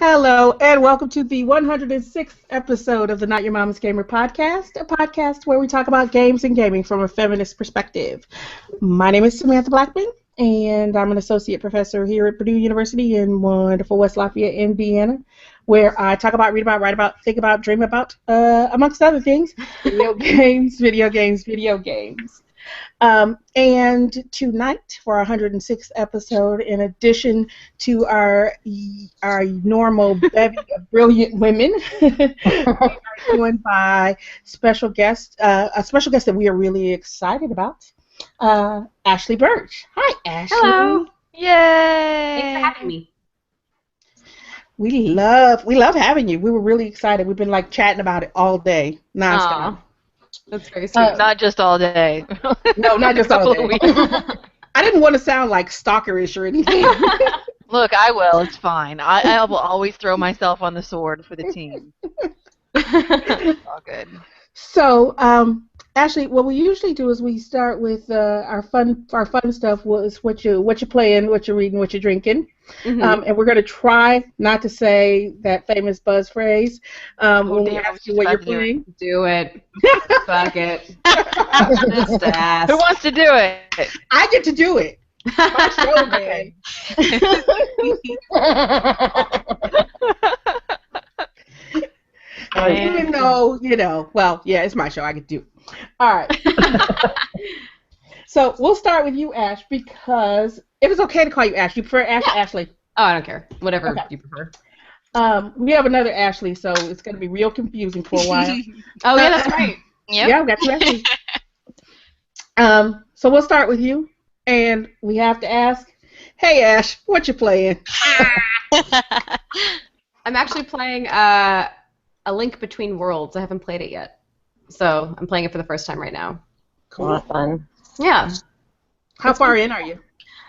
Hello, and welcome to the 106th episode of the Not Your Mama's Gamer podcast, a podcast where we talk about games and gaming from a feminist perspective. My name is Samantha Blackman, and I'm an associate professor here at Purdue University in wonderful West Lafayette, Indiana, where I talk about, read about, write about, think about, dream about, amongst other things, video games, video games, video games. And tonight, for our 106th episode, in addition to our normal bevy of brilliant women, we are joined by special guest, a special guest that we are really excited about, Ashley Birch. Hi, Ashley. Hello. Yay! Thanks for having me. We love having you. We were really excited. We've been like chatting about it all day, nonstop. That's very sweet. Not just all day. No, not just all day. I didn't want to sound like stalkerish or anything. Look, I will. It's fine. I will always throw myself on the sword for the team. It's all good. So, Ashley, what we usually do is we start with our fun stuff. Was what you playing, what you're reading, what you're drinking, and we're gonna try not to say that famous buzz phrase when we ask you what you're playing. Do it. Fuck it. Just ask. Who wants to do it? I get to do it. My show, man. Even though, well, yeah, it's my show. I can do it. All right. So we'll start with you, Ash, because if it's okay to call you Ash, you prefer Ash or Ashley? Oh, I don't care. Whatever you prefer. We have another Ashley, so it's going to be real confusing for a while. Oh, yeah, that's right. Yep. Yeah, we got two Ashley. So we'll start with you, and we have to ask, hey, Ash, what you playing? I'm actually playing A Link Between Worlds. I haven't played it yet. So I'm playing it for the first time right now. Cool. Fun. Yeah. How far in are you?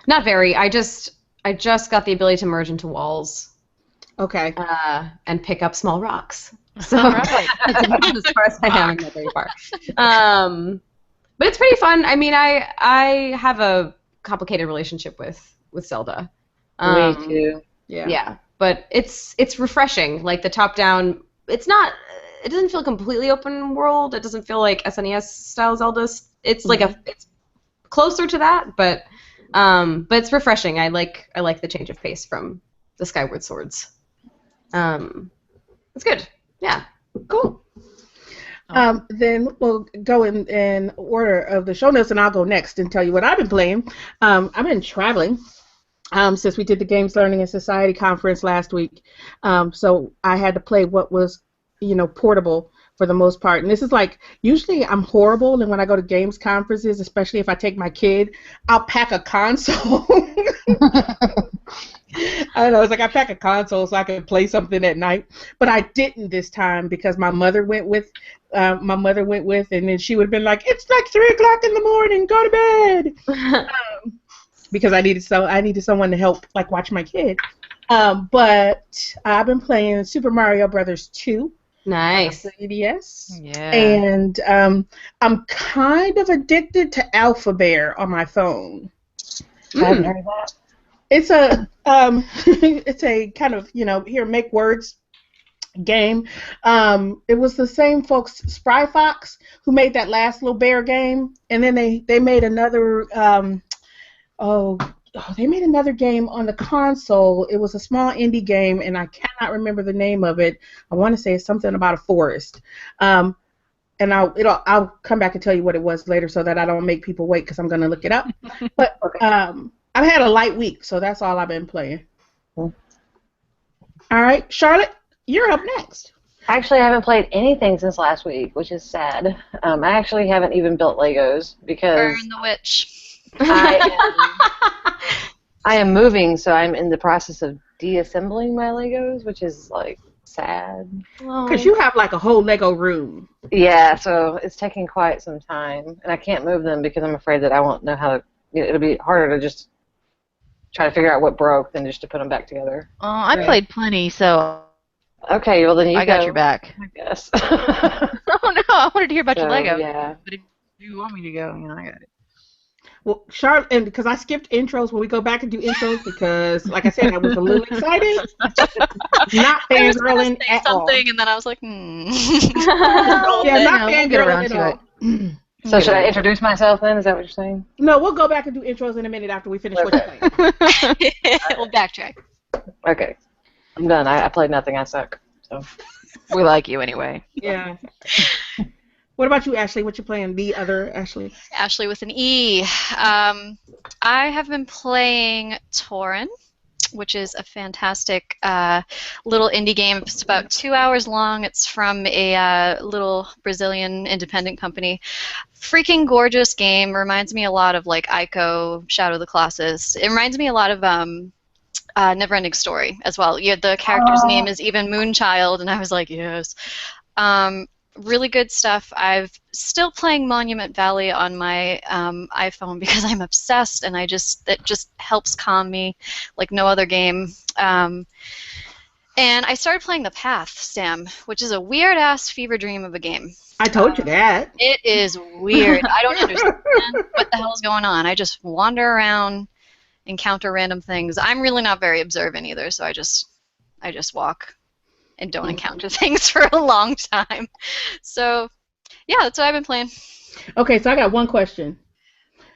Not very. I just got the ability to merge into walls. Okay. And pick up small rocks. So All right. that's about as far as I am. I'm not very far. But it's pretty fun. I mean, I have a complicated relationship with Zelda. Me too. Yeah. Yeah, but it's refreshing. Like the top-down, it doesn't feel completely open world. It doesn't feel like SNES style Zelda. It's like it's closer to that, but it's refreshing. I like the change of pace from the Skyward Swords. It's good. Yeah. Cool. Then we'll go in order of the show notes, and I'll go next and tell you what I've been playing. I've been traveling since we did the Games Learning and Society conference last week. So I had to play what was, portable for the most part. And this is like, usually I'm horrible, and when I go to games conferences, especially if I take my kid, I'll pack a console. I don't know, it's like I pack a console so I can play something at night. But I didn't this time because my mother went with, and then she would have been like, it's like 3 o'clock in the morning, go to bed. Because I needed someone to help like watch my kid. But I've been playing Super Mario Brothers 2. Nice. On the NES. Yeah. And I'm kind of addicted to Alpha Bear on my phone. I haven't heard of that. It's a it's a kind of here make words game. It was the same folks, Spry Fox, who made that last little bear game, and then they made another they made another game on the console. It was a small indie game, and I cannot remember the name of it. I want to say it's something about a forest. And I'll come back and tell you what it was later so that I don't make people wait because I'm going to look it up. But I've had a light week, so that's all I've been playing. Cool. All right, Charlotte, you're up next. Actually, I haven't played anything since last week, which is sad. I actually haven't even built Legos because Burn the witch. I am moving, so I'm in the process of deassembling my Legos, which is like sad. Because you have like a whole Lego room. Yeah, so it's taking quite some time, and I can't move them because I'm afraid that I won't know how to. It'll be harder to just try to figure out what broke than just to put them back together. I played plenty, so Okay, well then you I got your back. I guess. Oh no, I wanted to hear about your Lego. Yeah. But if you want me to go, I got it. Well, Charlotte, and because I skipped intros when we go back and do intros because, like I said, I was a little excited. Not I was gonna fangirling say at all. something, and then I was like, Yeah, not we'll get around fangirling at to all. it. So should I introduce myself then? Is that what you're saying? No, we'll go back and do intros in a minute after we finish what you're playing. We'll backtrack. Okay. I'm done. I played nothing. I suck. So. We like you anyway. Yeah. What about you, Ashley? What you playing? The other Ashley? Ashley with an E. I have been playing Torin, which is a fantastic little indie game. It's about 2 hours long. It's from a little Brazilian independent company. Freaking gorgeous game. Reminds me a lot of like Ico, Shadow of the Colossus. It reminds me a lot of Neverending Story as well. Yeah, the character's name is even Moonchild, and I was like, yes. Really good stuff. I'm still playing Monument Valley on my iPhone because I'm obsessed, and it just helps calm me like no other game. And I started playing The Path, Sam, which is a weird-ass fever dream of a game. I told you that. It is weird. I don't understand what the hell is going on. I just wander around, encounter random things. I'm really not very observant either, so I just walk and don't encounter things for a long time. So, yeah, that's what I've been playing. Okay, so I got one question.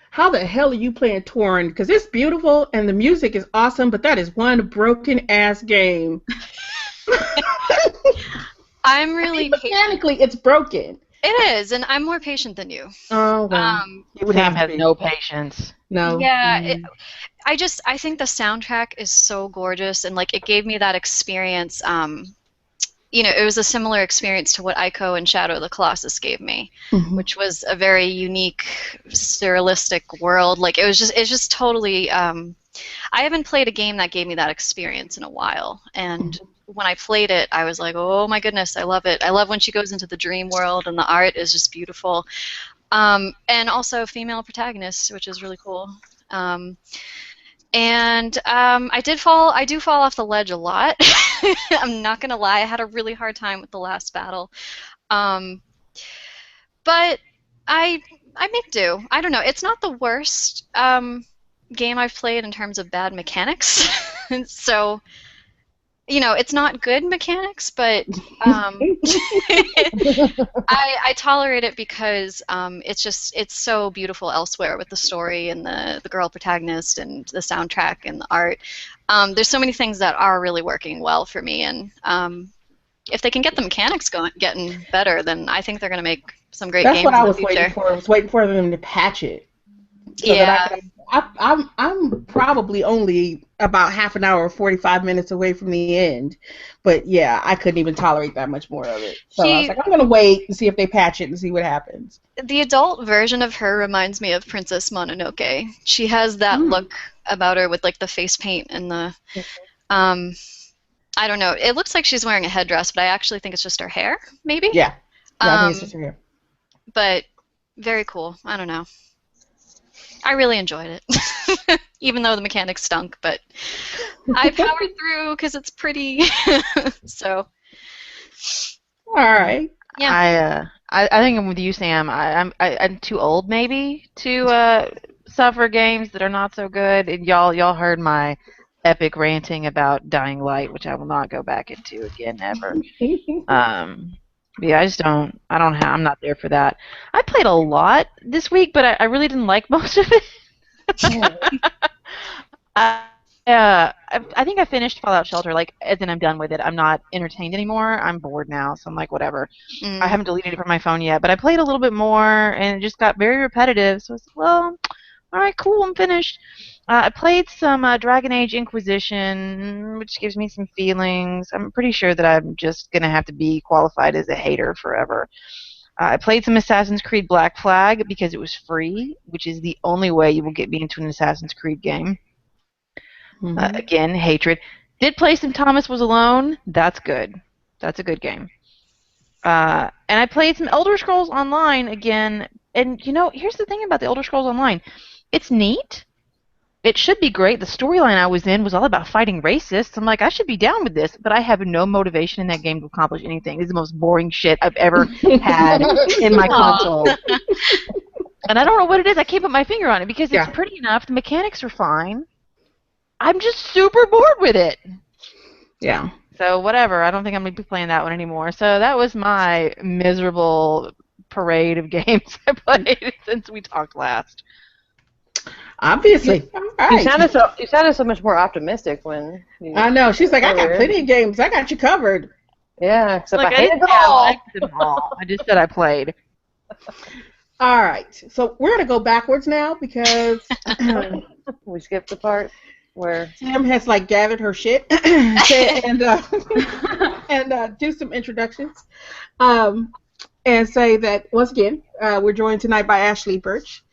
How the hell are you playing Torin? Because it's beautiful and the music is awesome, but that is one broken-ass game. I'm really mechanically, it's broken. It is, and I'm more patient than you. Oh, well. It would Sam have has to be. no patience. No. Yeah, I think the soundtrack is so gorgeous, and like it gave me that experience. It was a similar experience to what Ico and Shadow of the Colossus gave me, which was a very unique, surrealistic world. Like it's just totally. I haven't played a game that gave me that experience in a while, and when I played it, I was like, oh my goodness, I love it. I love when she goes into the dream world, and the art is just beautiful. And also female protagonists, which is really cool. I do fall off the ledge a lot. I'm not gonna lie, I had a really hard time with the last battle. But I make do. I don't know. It's not the worst game I've played in terms of bad mechanics. So, it's not good mechanics, but I tolerate it because it's so beautiful elsewhere with the story and the girl protagonist and the soundtrack and the art. There's so many things that are really working well for me, and if they can get the mechanics getting better, then I think they're going to make some great games in the future. That's what I was waiting for. I was waiting for them to patch it. So I'm probably only about half an hour or 45 minutes away from the end, but yeah, I couldn't even tolerate that much more of it. So I was like, I'm gonna wait and see if they patch it and see what happens. The adult version of her reminds me of Princess Mononoke. She has that look about her with like the face paint and the I don't know. It looks like she's wearing a headdress, but I actually think it's just her hair, maybe. Yeah, I think it's just her hair. But very cool. I don't know. I really enjoyed it, even though the mechanics stunk, but I powered through because it's pretty. So. All right. Yeah. I think I'm with you, Sam. I'm too old maybe to suffer games that are not so good. And y'all heard my epic ranting about Dying Light, which I will not go back into again ever. Yeah, I'm not there for that. I played a lot this week, but I really didn't like most of it. I think I finished Fallout Shelter, as in I'm done with it. I'm not entertained anymore. I'm bored now, so I'm like, whatever. I haven't deleted it from my phone yet, but I played a little bit more, and it just got very repetitive, so I was like, well, all right, cool, I'm finished. I played some Dragon Age Inquisition, which gives me some feelings. I'm pretty sure that I'm just going to have to be qualified as a hater forever. I played some Assassin's Creed Black Flag because it was free, which is the only way you will get me into an Assassin's Creed game. Again, hatred. Did play some Thomas Was Alone. That's good. That's a good game. And I played some Elder Scrolls Online again. And, here's the thing about the Elder Scrolls Online. It's neat. It should be great. The storyline I was in was all about fighting racists. I'm like, I should be down with this, but I have no motivation in that game to accomplish anything. It's the most boring shit I've ever had in my console. And I don't know what it is. I can't put my finger on it because it's Yeah. pretty enough. The mechanics are fine. I'm just super bored with it. Yeah. So whatever. I don't think I'm going to be playing that one anymore. So that was my miserable parade of games I played since we talked last. Obviously. All You right. sounded so much more optimistic when you I know. She's like, I got earlier. plenty of games. I got you covered. Yeah, except Like, I I hated didn't them say I all. liked them all. I just said I played. All right. So we're going to go backwards now because We skipped the part where Sam has like gathered her shit and do some introductions. And say that once again, we're joined tonight by Ashley Birch,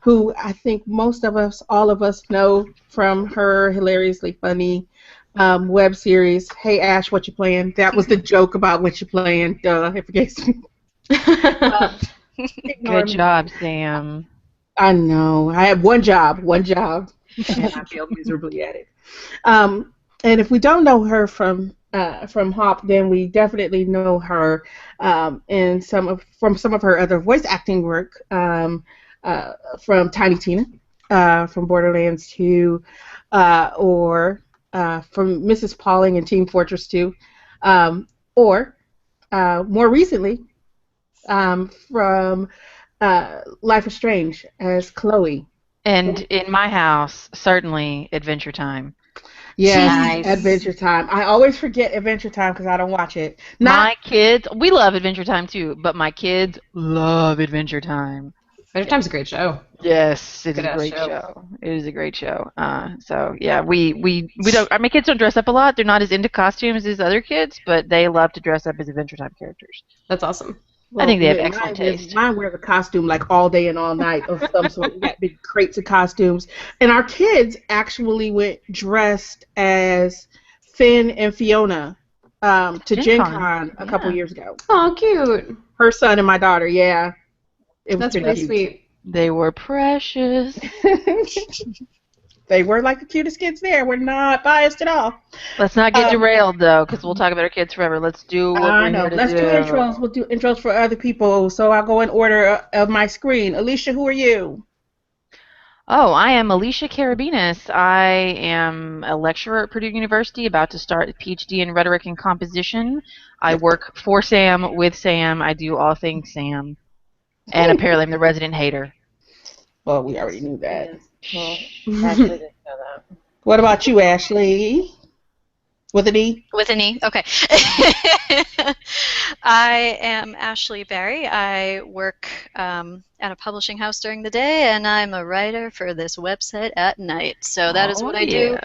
who I think most of us, all of us, know from her hilariously funny web series. Hey Ash, what you playing? That was the joke about what you playing. Duh, if you Good job, Sam. I know. I have one job, and I failed miserably at it. And if we don't know her from Hop, then we definitely know her from some of her other voice acting work, from Tiny Tina, from Borderlands 2, or from Mrs. Pauling in Team Fortress 2, or more recently from Life is Strange as Chloe. And in my house, certainly Adventure Time. Yes, Nice. Adventure Time. I always forget Adventure Time because I don't watch it. My kids, we love Adventure Time too, but my kids love Adventure Time. Adventure Time's a great show. Yes, it is a Good-ass great show. show. It is a great show. So yeah, we don't. My kids don't dress up a lot. They're not as into costumes as other kids, but they love to dress up as Adventure Time characters. That's awesome. I think they have mine excellent taste. Mine wears a costume like all day and all night of some sort. We got big crates of costumes, and our kids actually went dressed as Finn and Fiona to Gen Con a couple years ago. Oh, cute. Her son and my daughter. Yeah, it was That's pretty really cute. sweet. They were precious. They were like the cutest kids there. We're not biased at all. Let's not get derailed though, because we'll talk about our kids forever. Let's do what I we're know. here to Let's do intros. We'll do intros for other people. So I'll go in order of my screen. Alicia, who are you? Oh, I am Alicia Carabinas. I am a lecturer at Purdue University, about to start a PhD in rhetoric and composition. I work for Sam, with Sam. I do all things Sam. And apparently I'm the resident hater. Well, we already knew that. well, Ashley didn't know that. What about you, Ashley? With an E? With an E? Okay. I am Ashley Berry. I work at a publishing house during the day, and I'm a writer for this website at night. So that is what I do.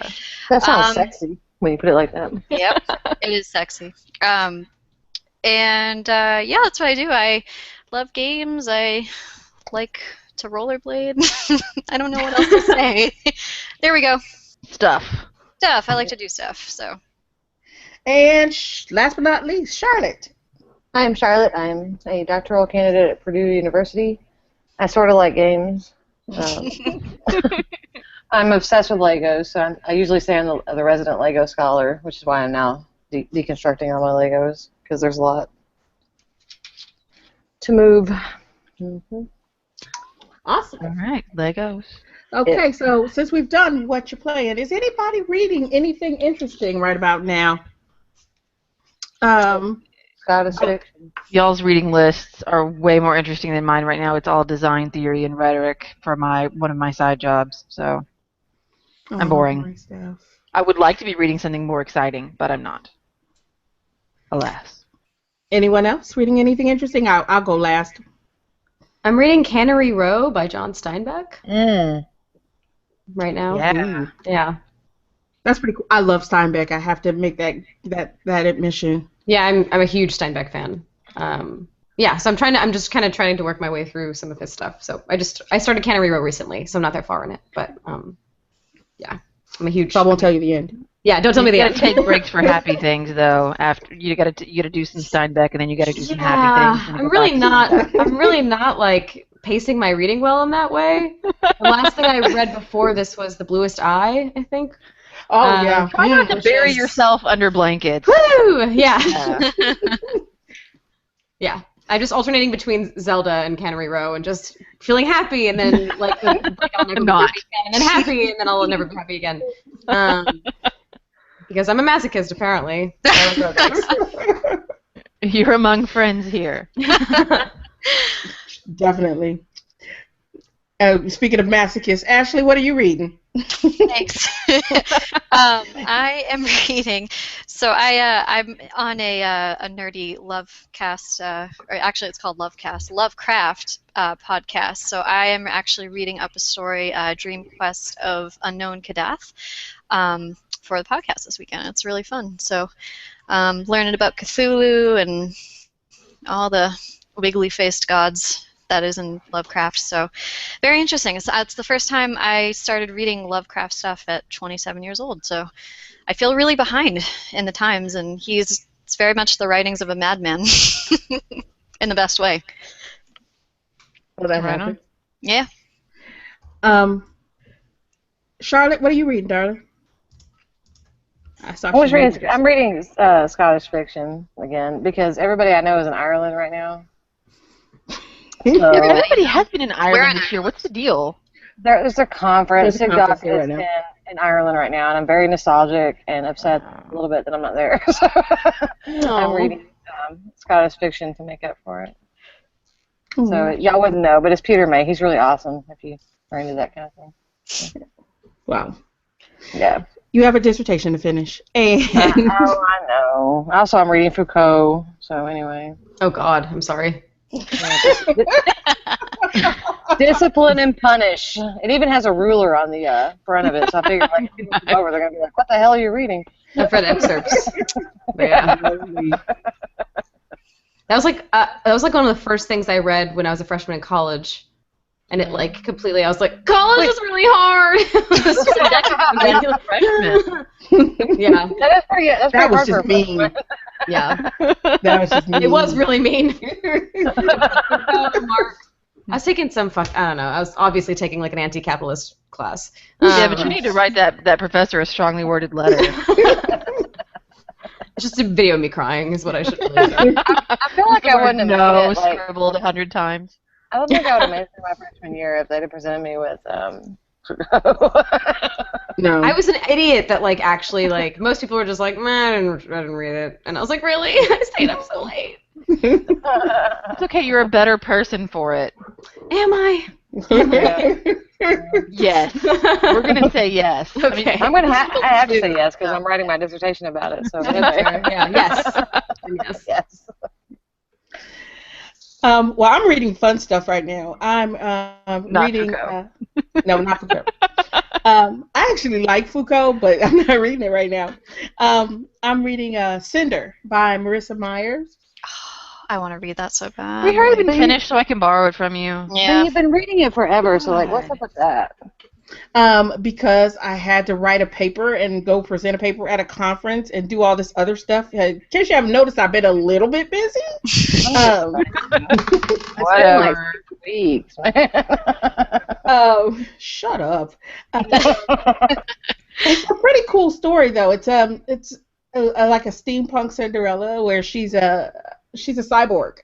That sounds sexy when you put it like that. Yep, it is sexy. Yeah, that's what I do. I love games. I like to rollerblade. I don't know what else to say. There we go. Stuff. I like to do stuff. So. And last but not least, Charlotte. I am Charlotte. I'm a doctoral candidate at Purdue University. I sort of like games. I'm obsessed with Legos, so I usually say I'm the resident Lego scholar, which is why I'm now deconstructing all my Legos, because there's a lot to move. Mm-hmm. Awesome. All right, Legos. Okay, so since we've done what you're playing, is anybody reading anything interesting right about now? Scottish fiction. Y'all's reading lists are way more interesting than mine right now. It's all design theory and rhetoric for one of my side jobs, so I'm boring. Boring stuff. I would like to be reading something more exciting, but I'm not. Alas. Anyone else reading anything interesting? I'll go last. I'm reading Cannery Row by John Steinbeck right now. Yeah. Yeah. That's pretty cool. I love Steinbeck. I have to make that admission. Yeah, I'm a huge Steinbeck fan. Yeah, so I'm just kind of trying to work my way through some of his stuff. So I started Cannery Row recently, so I'm not that far in it, but yeah, I'm a huge. So I won't tell you the end. Yeah, don't tell me the You end. gotta take breaks for happy things though. After you gotta do some Steinbeck, and then you gotta do some happy things. I'm really not like pacing my reading well in that way. The last thing I read before this was The Bluest Eye, I think. Oh yeah. Try not to bury yourself under blankets. Woo! Yeah. Yeah. I'm just alternating between Zelda and Cannery Row and just feeling happy and then like I'll never be Not. happy again and then happy and then I'll never be happy again. Because I'm a masochist apparently. You're among friends here. Definitely. Speaking of masochists, Ashley, what are you reading? Thanks. I am reading. So I'm on a nerdy Lovecast, or actually it's called Lovecraft podcast. So I am actually reading up a story, Dream Quest of Unknown Kadath, for the podcast this weekend. It's really fun. So learning about Cthulhu and all the wiggly-faced gods that is in Lovecraft. So very interesting. It's the first time I started reading Lovecraft stuff at 27 years old. So I feel really behind in the times, and it's very much the writings of a madman in the best way. Well, that happened. Yeah. Charlotte, what are you reading, darling? I'm reading Scottish fiction again because everybody I know is in Ireland right now. So, Everybody has been in Ireland this year. What's the deal? there's a conference. There's a conference TikTok there is right in Ireland right now, and I'm very nostalgic and upset a little bit that I'm not there. So I'm reading Scottish fiction to make up for it. So y'all wouldn't know, but it's Peter May. He's really awesome if you are into that kind of thing. Wow. Yeah. You have a dissertation to finish. And Oh, I know. Also, I'm reading Foucault. So anyway. Oh God, I'm sorry. Discipline and punish. It even has a ruler on the front of it, so I figured like if people come over, they're gonna be like, "What the hell are you reading?" I've read excerpts. But yeah. That was like one of the first things I read when I was a freshman in college, and it like completely. I was like, college is really hard. Yeah, that was just mean. Yeah, that was just mean. It was really mean. I was taking some I don't know. I was obviously taking like an anti-capitalist class. Yeah, but you need to write that professor a strongly worded letter. It's just a video of me crying is what I should really do. I feel like I wouldn't have made it, like, scribbled 100 times. I don't think I would have made it through my freshman year if they'd have presented me with No. I was an idiot that like actually like most people were just like, man, I didn't read it, and I was like, really? I stayed up so late. It's okay. You're a better person for it. Am I? Yes. We're gonna say yes. Okay. I have to say yes because I'm writing my dissertation about it. So yeah. Yes. Yes. Well, I'm reading fun stuff right now. I'm Not reading. Foucault. No, not Foucault. I actually like Foucault, but I'm not reading it right now. I'm reading Cinder by Marissa Myers. I want to read that so bad. We heard it finished, so I can borrow it from you. Yeah. But you've been reading it forever, so like, what's up with that? Because I had to write a paper and go present a paper at a conference and do all this other stuff. In case you haven't noticed, I've been a little bit busy. Whatever. Like weeks, man. Shut up. It's a pretty cool story, though. It's like a steampunk Cinderella where she's a cyborg.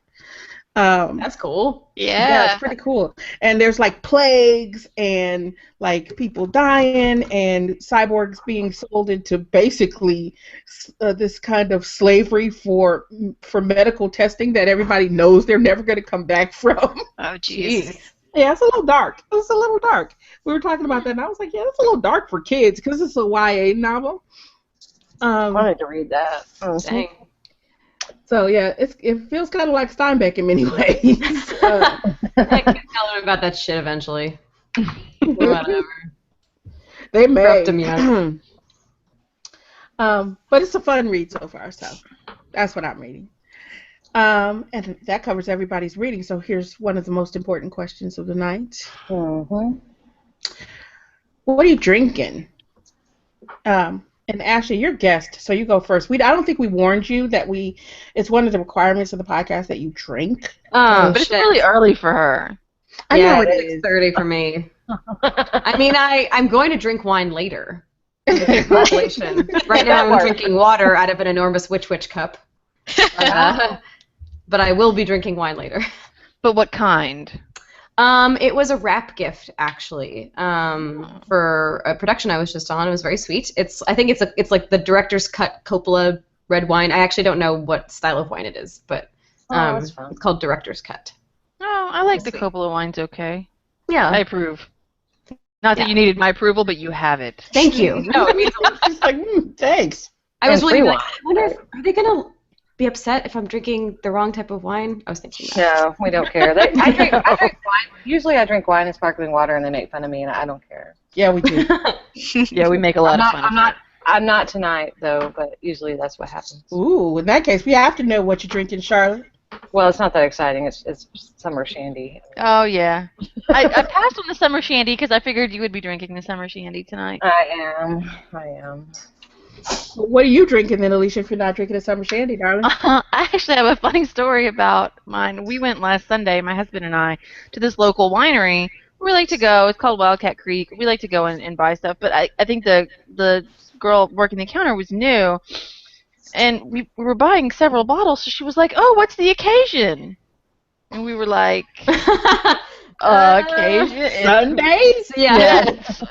That's cool. Yeah. It's pretty cool. And there's like plagues and like people dying and cyborgs being sold into basically this kind of slavery for medical testing that everybody knows they're never going to come back from. Oh, jeez. Yeah, it's a little dark. We were talking about that, and I was like, yeah, it's a little dark for kids because it's a YA novel. I wanted to read that. Dang. So yeah, it feels kind of like Steinbeck in many ways. I can tell them about that shit eventually. Whatever. They may. But it's a fun read so far, so that's what I'm reading. And that covers everybody's reading. So here's one of the most important questions of the night. Mm-hmm. What are you drinking? And Ashley, you're guest, so you go first. I don't think we warned you that it's one of the requirements of the podcast that you drink. Oh, But it's really early for her. I know it it's is. 6:30 for me. I mean, I'm going to drink wine later. Right now I'm drinking water out of an enormous witch cup. but I will be drinking wine later. But what kind? It was a wrap gift actually for a production I was just on. It was very sweet. I think it's like the director's cut Coppola red wine. I actually don't know what style of wine it is, but that's fun. it's called director's cut. Oh, I like That's the sweet. Coppola wines. Okay, Yeah. I approve. Not that you needed my approval, but you have it. Thank you. No, it means a lot. She's like, thanks. I was And really free like, wine. I wonder if are they gonna be upset if I'm drinking the wrong type of wine? I was thinking that. No, we don't care. I drink wine. Usually I drink wine and sparkling water, and they make fun of me, and I don't care. Yeah, we do. Yeah, we make a lot of fun of it. I'm not tonight, though, but usually that's what happens. Ooh, in that case, we have to know what you're drinking, Charlotte. Well, it's not that exciting. It's summer shandy. Oh, yeah. I passed on the summer shandy because I figured you would be drinking the summer shandy tonight. I am. What are you drinking then, Alicia, if you're not drinking a summer shandy, darling? I actually have a funny story about mine. We went last Sunday, my husband and I, to this local winery. We like to go. It's called Wildcat Creek. We like to go and buy stuff. But I think the girl working the counter was new, and we were buying several bottles. So she was like, "Oh, what's the occasion?" And we were like, "Occasion Sundays? Yeah. Yes.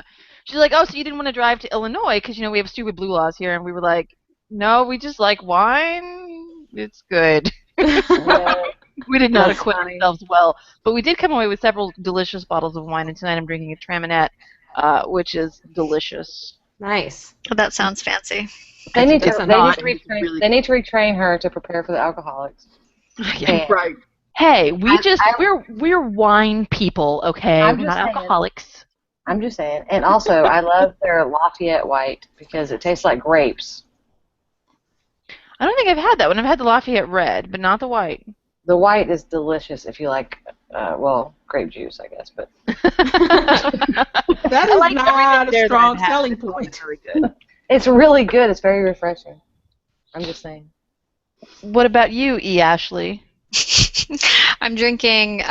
She's like, "Oh, so you didn't want to drive to Illinois because we have stupid blue laws here?" And we were like, "No, we just like wine. It's good." We did not That's acquit funny. ourselves well, but we did come away with several delicious bottles of wine. And tonight I'm drinking a Traminette, which is delicious. Nice. Oh, that sounds fancy. They need to It's not really- retrain her to prepare for the alcoholics. Yeah. Right. Hey, we're wine people, okay? I'm We're just not saying. alcoholics. I'm just saying. And also, I love their Lafayette White because it tastes like grapes. I don't think I've had that one. I've had the Lafayette Red, but not the white. The white is delicious if you like, grape juice, I guess. But That is not a strong selling point. Very good. it's really good. It's very refreshing. I'm just saying. What about you, E. Ashley? I'm drinking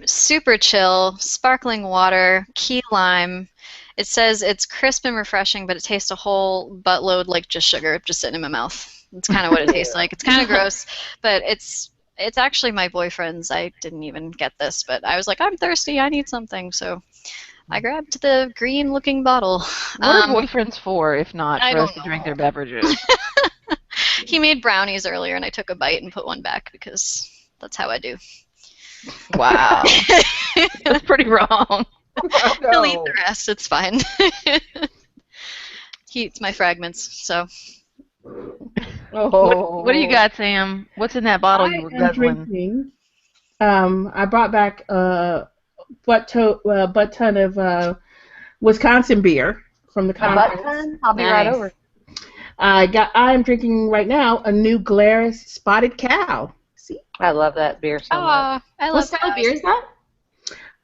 super chill, sparkling water, key lime. It says it's crisp and refreshing, but it tastes a whole buttload like just sugar just sitting in my mouth. That's kind of what it tastes like. It's kind of gross, but it's actually my boyfriend's. I didn't even get this, but I was like, I'm thirsty. I need something. So I grabbed the green-looking bottle. What are boyfriends for, if not I for us don't to know. drink their beverages? He made brownies earlier, and I took a bite and put one back because that's how I do. Wow. That's pretty wrong. He'll eat the rest. It's fine. He eats my fragments, so. Oh. What do you got, Sam? What's in that bottle you were I am guzzling? drinking. I brought back a butt ton of Wisconsin beer from the conference. I'll be right over. I am drinking right now a new Glarus Spotted Cow. See? I love that beer so much. I What love style of that. beer is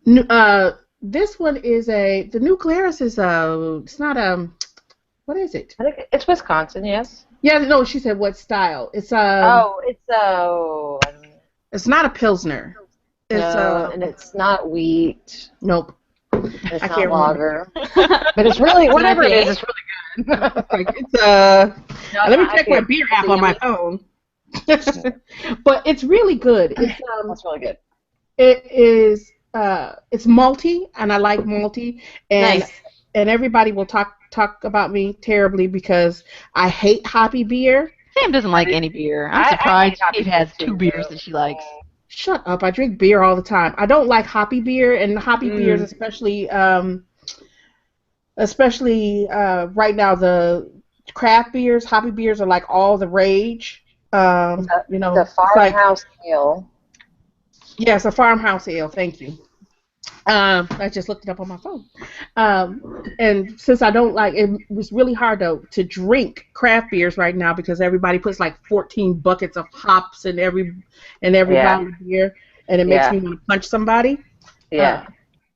that? This one is the new Glarus is it's not what is it? I think it's Wisconsin, yes. Yeah, no, she said what style? It's I don't know. it's not a Pilsner. It's No, and it's not wheat. nope. It's I not can't lager. But it's really whatever it IPA? is. It's really good. It's No, let me it's check not my IPA. beer It's app a on my yummy- phone. But it's really good. It's That's really good. it is it's malty, and I like malty, and Nice. and everybody will talk about me terribly because I hate hoppy beer. Sam doesn't like any beer. I'm I surprised hate Steve hoppy has beer, 2 beers though. that she likes. Shut up! I drink beer all the time. I don't like hoppy beer, and hoppy beers, especially right now, the craft beers, hoppy beers are like all the rage. You know, The it's like, farmhouse ale. yes, a farmhouse ale. Thank you. I just looked it up on my phone. And since I don't like, it was really hard to drink craft beers right now because everybody puts like 14 buckets of hops in every Yeah. bottle of beer, and it makes Yeah. me want to punch somebody. Yeah.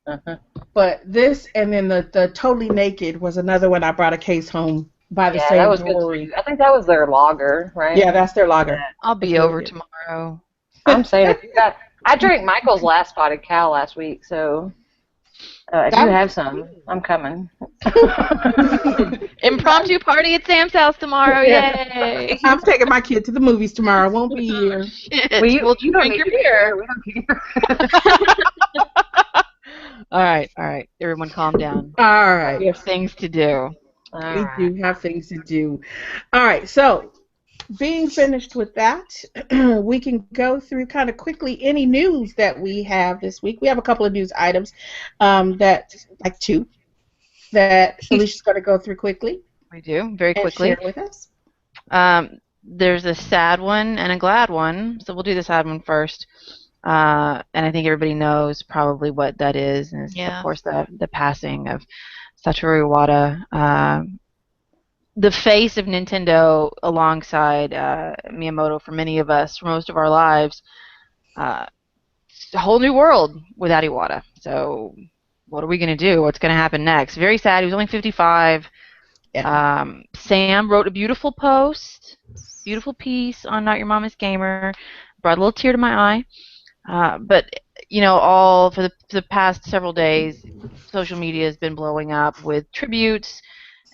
Uh-huh. But this, and then the Totally Naked was another one I brought a case home by the Yeah, same that was good. brewery. I think that was their lager, right? Yeah, that's their lager. I'll be That's over really good. tomorrow. I'm saying if you got. I drank Michael's last Spotted Cow last week, so If you have some, I'm coming. Impromptu party at Sam's house tomorrow. Yay! I'm taking my kid to the movies tomorrow. I won't be here. Shit. Well, you We'll don't drink need your to be beer. here. We don't care. All right. Everyone calm down. All right. We have things to do. We do have things to do. All right, so being finished with that, we can go through kind of quickly any news that we have this week. We have a couple of news items like two, that Alicia's going to go through quickly. We do, very quickly. And share with us. There's a sad one and a glad one, so we'll do the sad one first. And I think everybody knows probably what that is, and it's, of course, the passing of Satoru Iwata, the face of Nintendo alongside Miyamoto for many of us, for most of our lives. It's a whole new world without Iwata. So what are we going to do? What's going to happen next? Very sad. He was only 55. Yeah. Sam wrote a beautiful post, beautiful piece on Not Your Mama's Gamer. Brought a little tear to my eye. But, all for the past several days, social media has been blowing up with tributes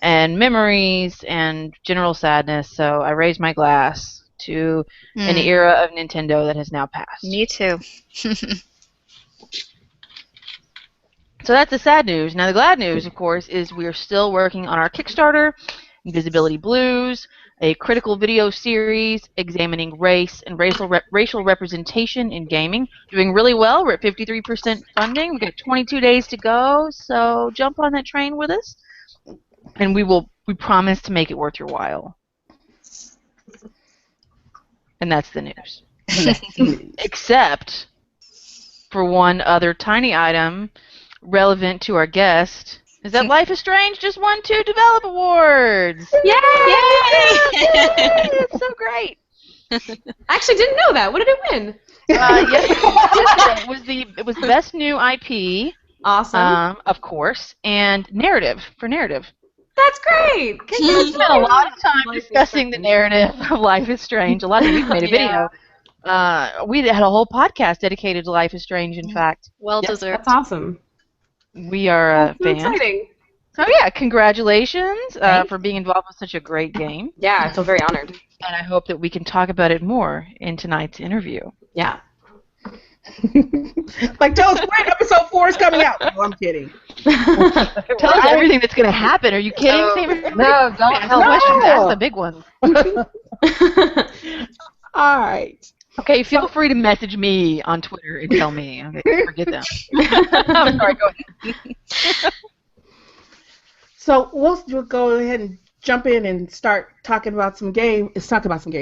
and memories and general sadness. So I raise my glass to an era of Nintendo that has now passed. Me too. So that's the sad news. Now the glad news, of course, is we are still working on our Kickstarter, Invisibility Blues, a critical video series examining race and racial representation in gaming. Doing really well. We're at 53% funding. We've got 22 days to go, so jump on that train with us. And we promise to make it worth your while. And that's the news. Except for one other tiny item relevant to our guest, is that Life is Strange just won 2 Develop Awards! Yay! It's so great! I actually didn't know that. What did it win? Yesterday it was Best New IP. Awesome. Of course, and narrative. That's great. We spent a lot of time discussing the narrative of Life is Strange. A lot of you made a video. We had a whole podcast dedicated to Life is Strange, in fact. Well deserved. That's awesome. We are fans. Exciting. So yeah, congratulations for being involved with such a great game. Yeah, I feel very honored. And I hope that we can talk about it more in tonight's interview. Yeah. Like, tell us when episode 4 is coming out. No, I'm kidding. Tell us everything that's going to happen. Are you kidding? No, don't tell questions. That's the big one. All right. Okay, feel free to message me on Twitter and tell me. Okay, forget them. I'm sorry, go ahead. So we'll go ahead and jump in and start talking about some games. Talk about some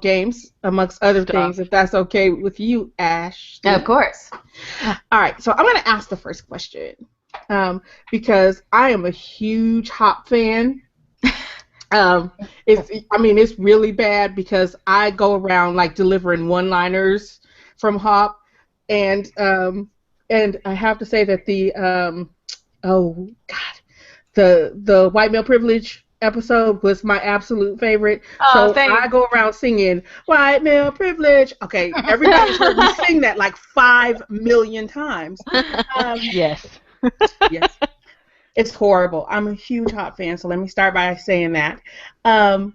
games, amongst other things, if that's okay with you, Ash. Yeah, of course. All right, so I'm going to ask the first question because I am a huge Hop fan. It's really bad because I go around like delivering one-liners from Hop, and I have to say that the white male privilege episode was my absolute favorite. So thanks. I go around singing white male privilege. Okay, everybody's heard me sing that like 5 million times. Yes. Yes. It's horrible. I'm a huge Hop fan, so let me start by saying that. Can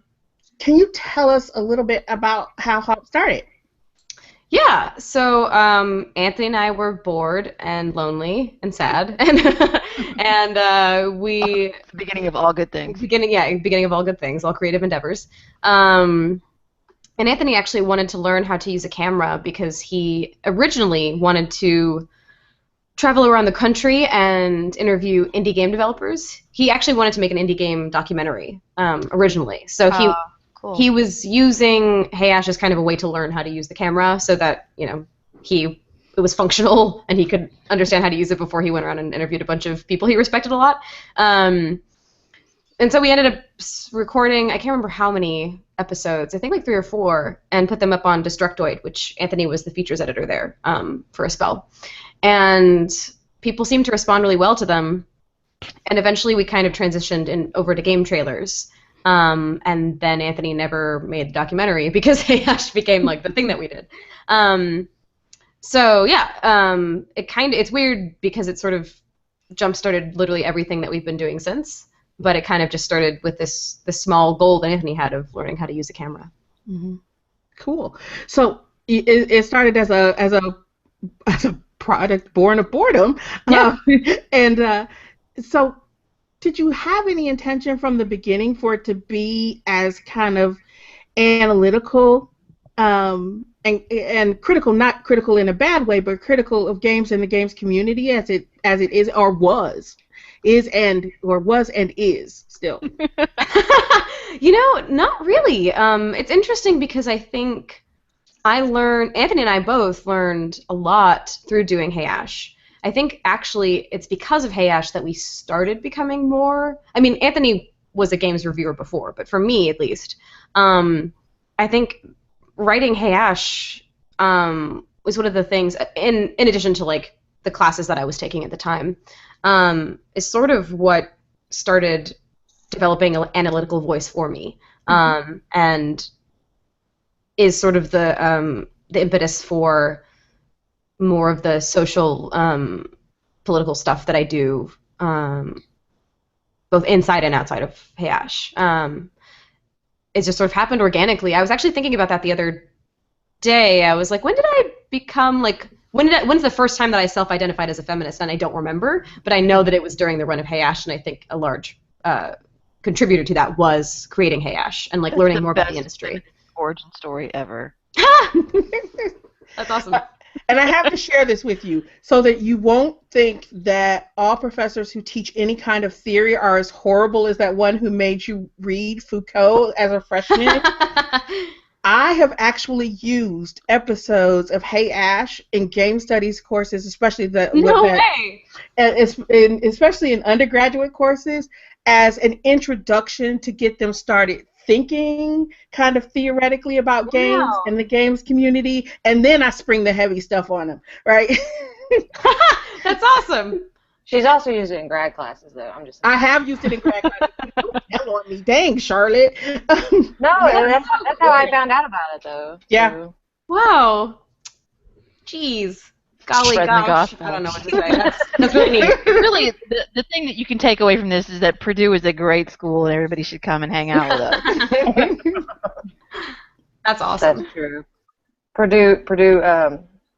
you tell us a little bit about how Hop started? Yeah, so Anthony and I were bored and lonely and sad, and we beginning of all good things. Beginning of all good things, all creative endeavors. And Anthony actually wanted to learn how to use a camera because he originally wanted to travel around the country and interview indie game developers. He actually wanted to make an indie game documentary originally. So he was using Hey Ash as kind of a way to learn how to use the camera so that, it was functional and he could understand how to use it before he went around and interviewed a bunch of people he respected a lot. And so we ended up recording, I can't remember how many episodes, I think like 3 or 4, and put them up on Destructoid, which Anthony was the features editor there for a spell. And people seemed to respond really well to them. And eventually we kind of transitioned over to game trailers. And then Anthony never made the documentary because Hey Ash became like the thing that we did. So yeah, it's weird because it sort of jump-started literally everything that we've been doing since, but it kind of just started with this small goal that Anthony had of learning how to use a camera. Mm-hmm. Cool. So it started as a product born of boredom. Yeah. So did you have any intention from the beginning for it to be as kind of analytical and critical, not critical in a bad way, but critical of games and the games community as it is or was and is still? Not really. It's interesting because I think Anthony and I both learned a lot through doing Hey Ash. I think actually it's because of Hey Ash that we started becoming more. I mean, Anthony was a games reviewer before, but for me at least, I think writing Hey Ash was one of the things, in addition to like the classes that I was taking at the time, is sort of what started developing an analytical voice for me, and is sort of the impetus for more of the social, political stuff that I do, both inside and outside of Hey Ash. It just sort of happened organically. I was actually thinking about that the other day. I was like, when did I become like? When's the first time that I self-identified as a feminist? And I don't remember, but I know that it was during the run of Hey Ash, and I think a large contributor to that was creating Hey Ash and like learning more about the industry. Origin story ever. That's awesome. And I have to share this with you so that you won't think that all professors who teach any kind of theory are as horrible as that one who made you read Foucault as a freshman. I have actually used episodes of Hey Ash in game studies courses, especially especially in undergraduate courses, as an introduction to get them started thinking kind of theoretically about games and the games community, and then I spring the heavy stuff on them, right? That's awesome. She's also used it in grad classes, though. I'm just saying. I have used it in grad classes. Don't tell on me. Dang, Charlotte. No, that's how I found out about it, though. Yeah. So. Wow. Jeez. Golly Spreading the gosh. gospel. I don't know what to say. That's really neat. Really, the thing that you can take away from this is that Purdue is a great school and everybody should come and hang out with us. That's awesome. That's true. Purdue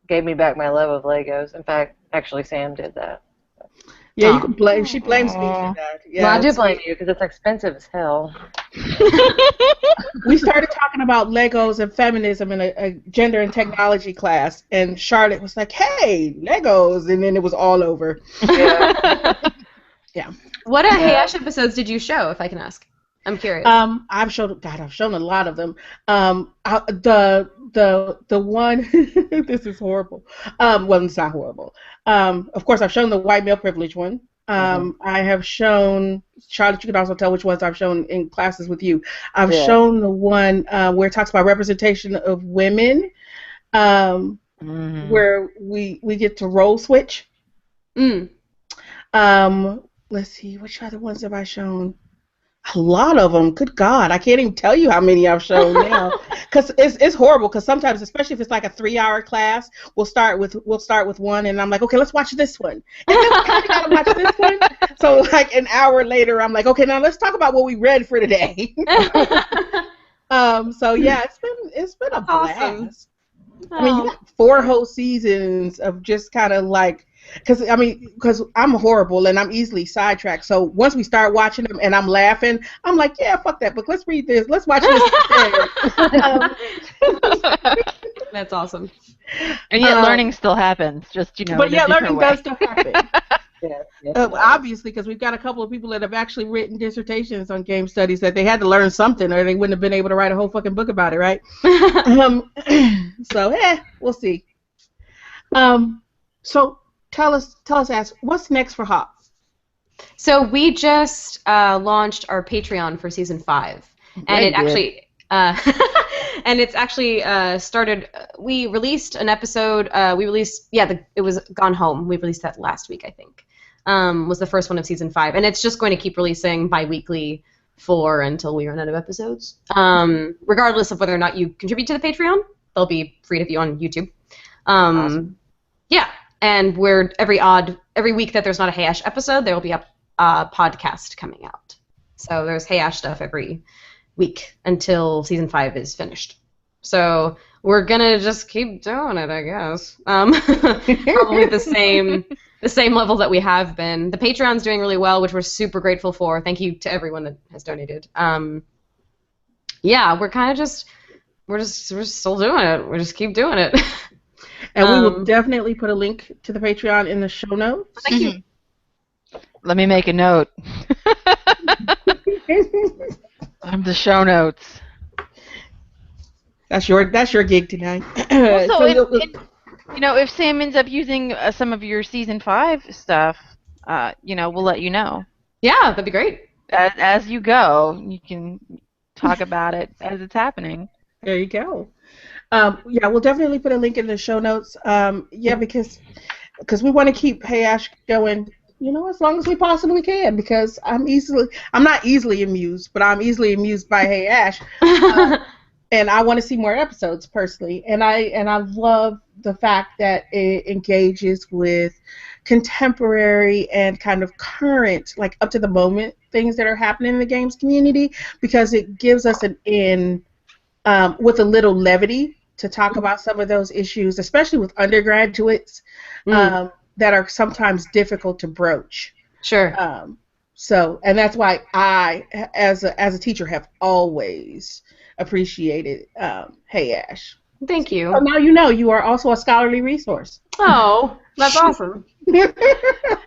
gave me back my love of Legos. In fact, actually, Sam did that. Yeah, you can blame. She blames me for that. Yeah, well, I do blame you because it's expensive as hell. We started talking about Legos and feminism in a gender and technology class, and Charlotte was like, "Hey, Legos," and then it was all over. Yeah. Yeah. What Hey Ash episodes did you show, if I can ask? I'm curious. I've shown a lot of them. The one this is horrible. Well, it's not horrible. Of course, I've shown the white male privilege one. I have shown, Charlotte, you can also tell which ones I've shown in classes with you. I've shown the one where it talks about representation of women, where we get to role switch. Let's see, which other ones have I shown? A lot of them. Good God, I can't even tell you how many I've shown now. Because it's horrible. Because sometimes, especially if it's like a 3-hour class, we'll start with one, and I'm like, okay, let's watch this one. And then we kind of gotta watch this one. So like an hour later, I'm like, okay, now let's talk about what we read for today. So yeah, it's been a blast. Awesome. I mean, you got 4 whole seasons of just kind of like. Because I'm horrible and I'm easily sidetracked. So once we start watching them and I'm laughing, I'm like, yeah, fuck that book. Let's read this. Let's watch this instead. That's awesome. And yet learning still happens, just, But yeah, learning does still happen. Yeah, obviously, because we've got a couple of people that have actually written dissertations on game studies that they had to learn something or they wouldn't have been able to write a whole fucking book about it, right? So, we'll see. So, Tell us, Ash, what's next for Hop? So we just launched our Patreon for season 5, and it actually started. We released an episode. It was Gone Home. We released that last week, I think. Was the first one of season 5, and it's just going to keep releasing bi-weekly until we run out of episodes. Regardless of whether or not you contribute to the Patreon, they'll be free to view on YouTube. Awesome. Yeah, and we're every week that there's not a Hey Ash episode, there will be a podcast coming out. So there's Hey Ash stuff every week until season 5 is finished. So we're gonna just keep doing it, I guess. Probably the same level that we have been. The Patreon's doing really well, which we're super grateful for. Thank you to everyone that has donated. Yeah, we're still doing it. We just keep doing it. And we will definitely put a link to the Patreon in the show notes. Thank you. Let me make a note. I'm the show notes. That's your gig tonight. Also, if Sam ends up using some of your season 5 stuff, we'll let you know. Yeah, that'd be great. As you go, you can talk about it as it's happening. There you go. Yeah, we'll definitely put a link in the show notes. Because we want to keep Hey Ash going, as long as we possibly can. Because I'm not easily amused, but I'm easily amused by Hey Ash, and I want to see more episodes personally. And I love the fact that it engages with contemporary and kind of current, like up to the moment things that are happening in the games community, because it gives us an in with a little levity to talk about some of those issues, especially with undergraduates that are sometimes difficult to broach. Sure. And that's why I, as a teacher, have always appreciated Hey Ash. Thank you. So now you are also a scholarly resource. Oh, that's awesome.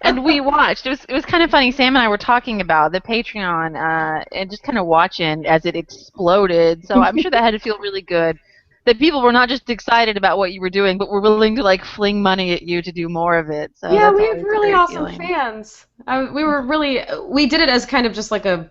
And we watched. It was kind of funny. Sam and I were talking about the Patreon and just kind of watching as it exploded. So I'm sure that had to feel really good. That people were not just excited about what you were doing, but were willing to fling money at you to do more of it. So yeah, we have really awesome fans. We did it as kind of just we're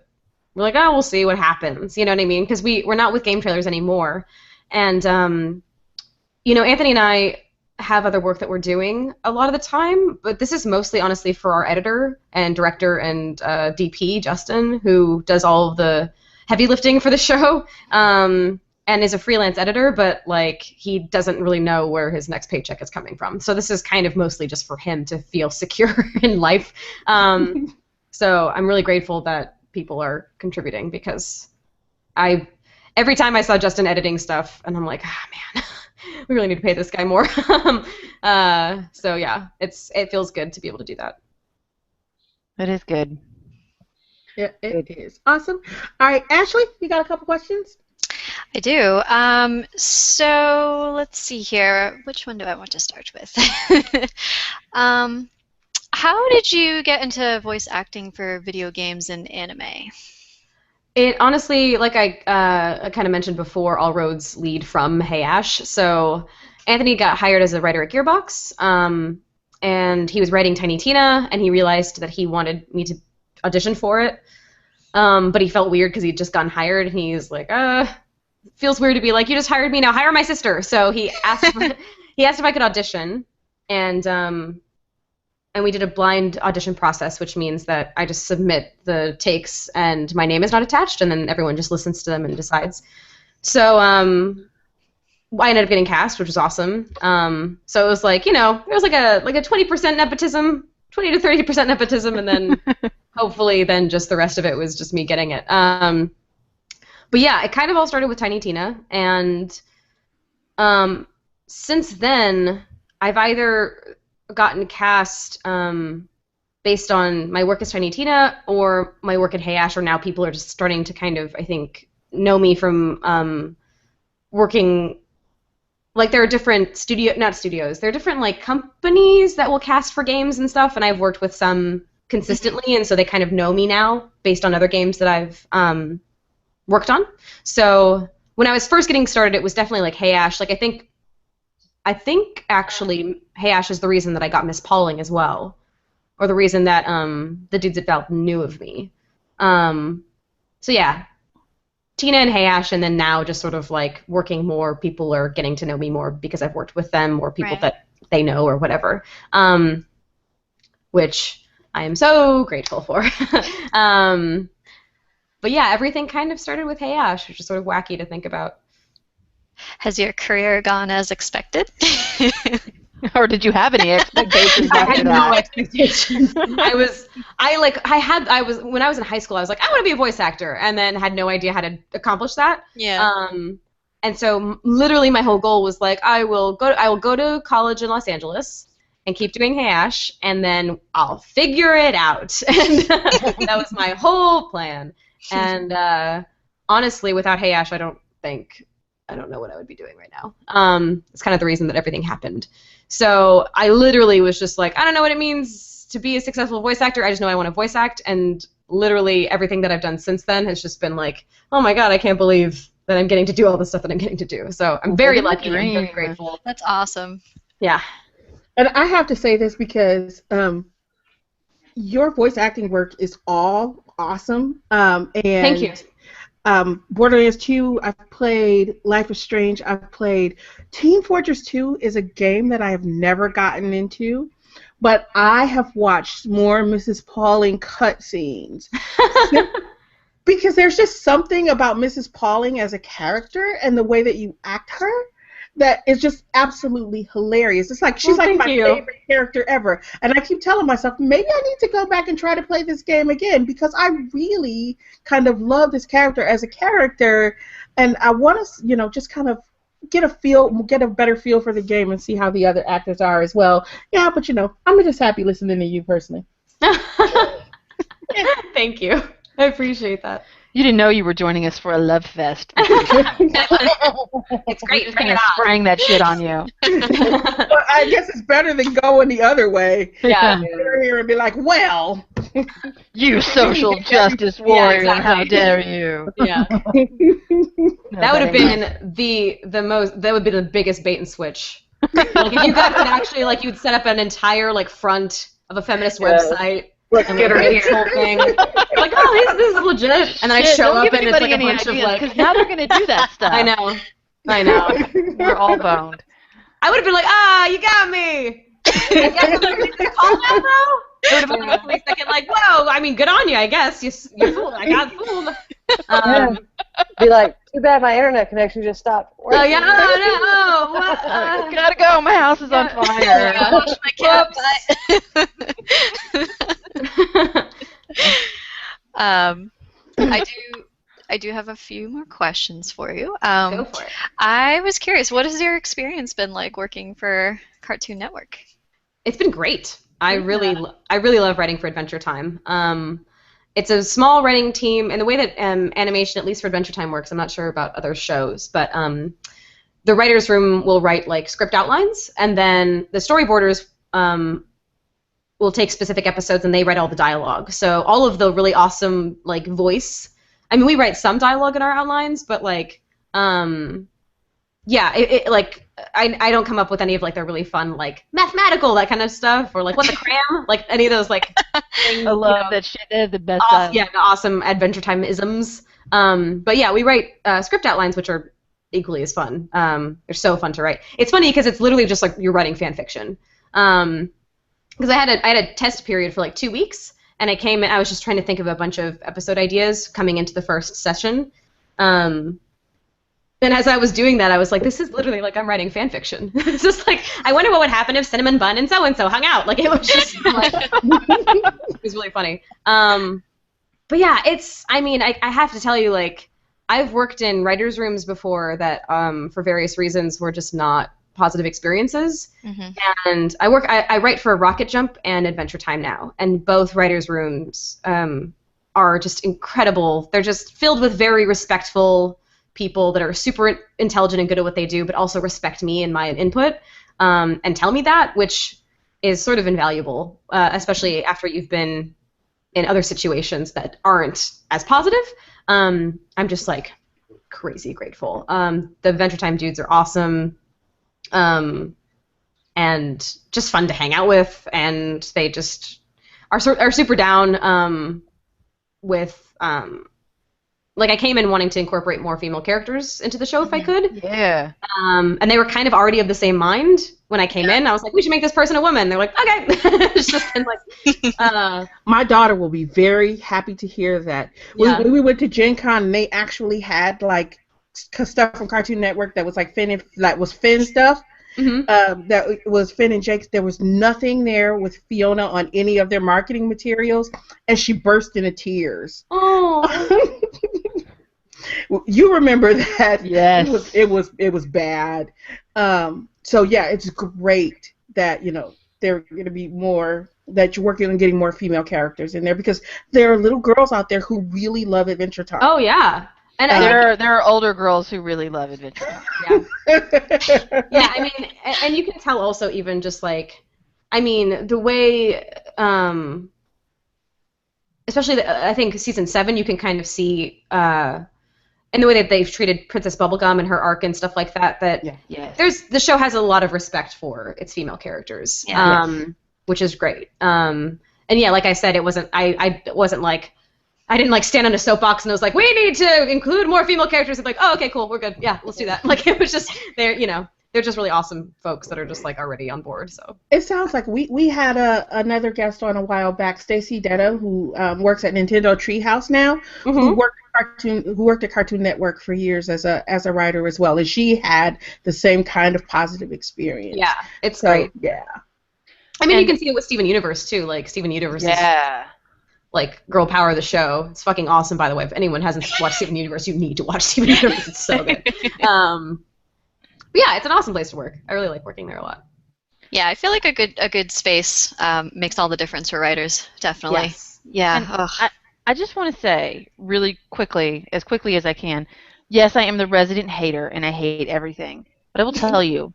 like, oh, we'll see what happens. You know what I mean? Because we're not with Game Trailers anymore. And, Anthony and I have other work that we're doing a lot of the time, but this is mostly, honestly, for our editor and director and DP, Justin, who does all of the heavy lifting for the show. And is a freelance editor, but he doesn't really know where his next paycheck is coming from. So this is kind of mostly just for him to feel secure in life. So I'm really grateful that people are contributing, because every time I saw Justin editing stuff, and I'm like, man, we really need to pay this guy more. So yeah, it feels good to be able to do that. It is good. Yeah, it is awesome. All right, Ashley, you got a couple questions? I do. So let's see here. Which one do I want to start with? How did you get into voice acting for video games and anime? It honestly, like I kind of mentioned before, all roads lead from Hey Ash. So Anthony got hired as a writer at Gearbox, and he was writing Tiny Tina, and he realized that he wanted me to audition for it, but he felt weird because he'd just gotten hired, and he's like, feels weird to be like, you just hired me, now hire my sister. So he asked if I could audition, and we did a blind audition process, which means that I just submit the takes and my name is not attached, and then everyone just listens to them and decides. So I ended up getting cast, which was awesome. So it was there was like a 20% nepotism, 20 to 30% nepotism, and then hopefully then just the rest of it was just me getting it. But yeah, it kind of all started with Tiny Tina, and since then I've either gotten cast based on my work as Tiny Tina or my work at Hey Ash, or now people are just starting to kind of, I think, know me from working. There are different there are different companies that will cast for games and stuff, and I've worked with some consistently, and so they kind of know me now based on other games that I've worked on. So when I was first getting started, it was definitely Hey Ash. I think actually Hey Ash is the reason that I got Miss Pauling as well, or the reason that the dudes at Valve knew of me. So yeah, Tina and Hey Ash, and then now just sort of working more, people are getting to know me more because I've worked with them, or people that they know or whatever, which I am so grateful for. But yeah, everything kind of started with Hey Ash, which is sort of wacky to think about. Has your career gone as expected? Or did you have any expectations I after had that? no expectations. When I was in high school, I was like, I want to be a voice actor, and then had no idea how to accomplish that. Yeah. And so literally my whole goal was like, I will go to college in Los Angeles and keep doing Hey Ash, and then I'll figure it out. And that was my whole plan. And honestly, without Hey Ash, I don't know what I would be doing right now. It's kind of the reason that everything happened. So I literally was just like, I don't know what it means to be a successful voice actor. I just know I want to voice act, and literally everything that I've done since then has just been like, oh my god, I can't believe that I'm getting to do all the stuff that I'm getting to do. So I'm very lucky. I'm very grateful. That's awesome. Yeah. And I have to say this because your voice acting work is all awesome. And Thank you. Borderlands 2, I've played. Life is Strange, I've played. Team Fortress 2 is a game that I have never gotten into, but I have watched more Mrs. Pauling cutscenes. Because there's just something about Mrs. Pauling as a character and the way that you act her that is just absolutely hilarious. It's like she's like my favorite character ever. And I keep telling myself, maybe I need to go back and try to play this game again because I really kind of love this character as a character, and I want to, just kind of get a better feel for the game and see how the other actors are as well. Yeah, but I'm just happy listening to you personally. Thank you. I appreciate that. You didn't know you were joining us for a love fest. It's great. Just kind of spraying that shit on you. Well, I guess it's better than going the other way. Yeah. Sit here and be like, well. You social justice warrior, exactly. how dare you? Yeah. That would have been that would be the biggest bait and switch. Like if you guys could actually you'd set up an entire front of a feminist website. Let's get her in This here. whole thing. Like, oh, this is legit. And then I show up and it's like a bunch of because now they're gonna do that stuff. I know. We're all boned. I would have been like, you got me. I guess I'm gonna get this call now, bro. It would have been like a second, like, whoa. I mean, good on you, I guess. You fooled. I got fooled. Be like, too bad my internet connection just stopped. Oh yeah, no. What? Gotta go. My house is on fire. Wash my cat. I do have a few more questions for you. Go for it. I was curious, what has your experience been like working for Cartoon Network? It's been great. I really love writing for Adventure Time. It's a small writing team, and the way that animation, at least for Adventure Time, works, I'm not sure about other shows, but the writer's room will write script outlines, and then the storyboarders will take specific episodes and they write all the dialogue. So all of the really awesome voice. I mean, we write some dialogue in our outlines, but I don't come up with any of the really fun mathematical, that kind of stuff, or what the cram, any of those things. I love that shit. They're the best. The awesome Adventure Time isms. But yeah, we write script outlines, which are equally as fun. They're so fun to write. It's funny because it's literally just you're writing fan fiction. Because I had a test period for 2 weeks, and I came in. I was just trying to think of a bunch of episode ideas coming into the first session. And as I was doing that, I was like, this is literally I'm writing fan fiction. It's just I wonder what would happen if Cinnamon Bun and so-and-so hung out. It was just it was really funny. But yeah, I have to tell you, I've worked in writers' rooms before that for various reasons were just not positive experiences. Mm-hmm. And I write for Rocket Jump and Adventure Time now, and both writers' rooms are just incredible. They're just filled with very respectful people that are super intelligent and good at what they do, but also respect me and my input, and tell me that, which is sort of invaluable, especially after you've been in other situations that aren't as positive. I'm just crazy grateful. The Adventure Time dudes are awesome. And just fun to hang out with, and they just are super down with I came in wanting to incorporate more female characters into the show if I could. Yeah. And they were kind of already of the same mind when I came in. I was like, we should make this person a woman. They're like, okay. It's just been my daughter will be very happy to hear that. Yeah. When we went to Gen Con, and they actually had stuff from Cartoon Network that was Finn stuff. that was Finn and Jake's. There was nothing there with Fiona on any of their marketing materials, and she burst into tears. Oh. You remember that? Yes. It was bad. So yeah, it's great that there are going to be more, that you're working on getting more female characters in there, because there are little girls out there who really love Adventure Time. Oh yeah. And there are older girls who really love Adventure Time. Yeah. Yeah, I mean, and you can tell also even just like, I mean, the way, especially I think season 7, you can kind of see in the way that they've treated Princess Bubblegum and her arc and stuff like that. The show has a lot of respect for its female characters, which is great. And yeah, like I said, it wasn't. I wasn't like. I didn't like stand on a soapbox and I was like, we need to include more female characters. And like, oh, okay, cool, we're good. Yeah, let's do that. Like, it was just, they're just really awesome folks that are just like already on board. So it sounds like we had another guest on a while back, Stacey Detto, who works at Nintendo Treehouse now, who worked at Cartoon Network for years as a writer as well, and she had the same kind of positive experience. Yeah, it's great. Yeah. I mean, you can see it with Steven Universe too. Like Steven Universe is like girl power of the show. It's fucking awesome, by the way. If anyone hasn't watched Steven Universe, you need to watch Steven Universe. It's so good. But yeah, it's an awesome place to work. I really like working there a lot. Yeah, I feel like a good space makes all the difference for writers. Definitely. Yes. Yeah. I just want to say really quickly as I can, yes, I am the resident hater and I hate everything. But I will tell you,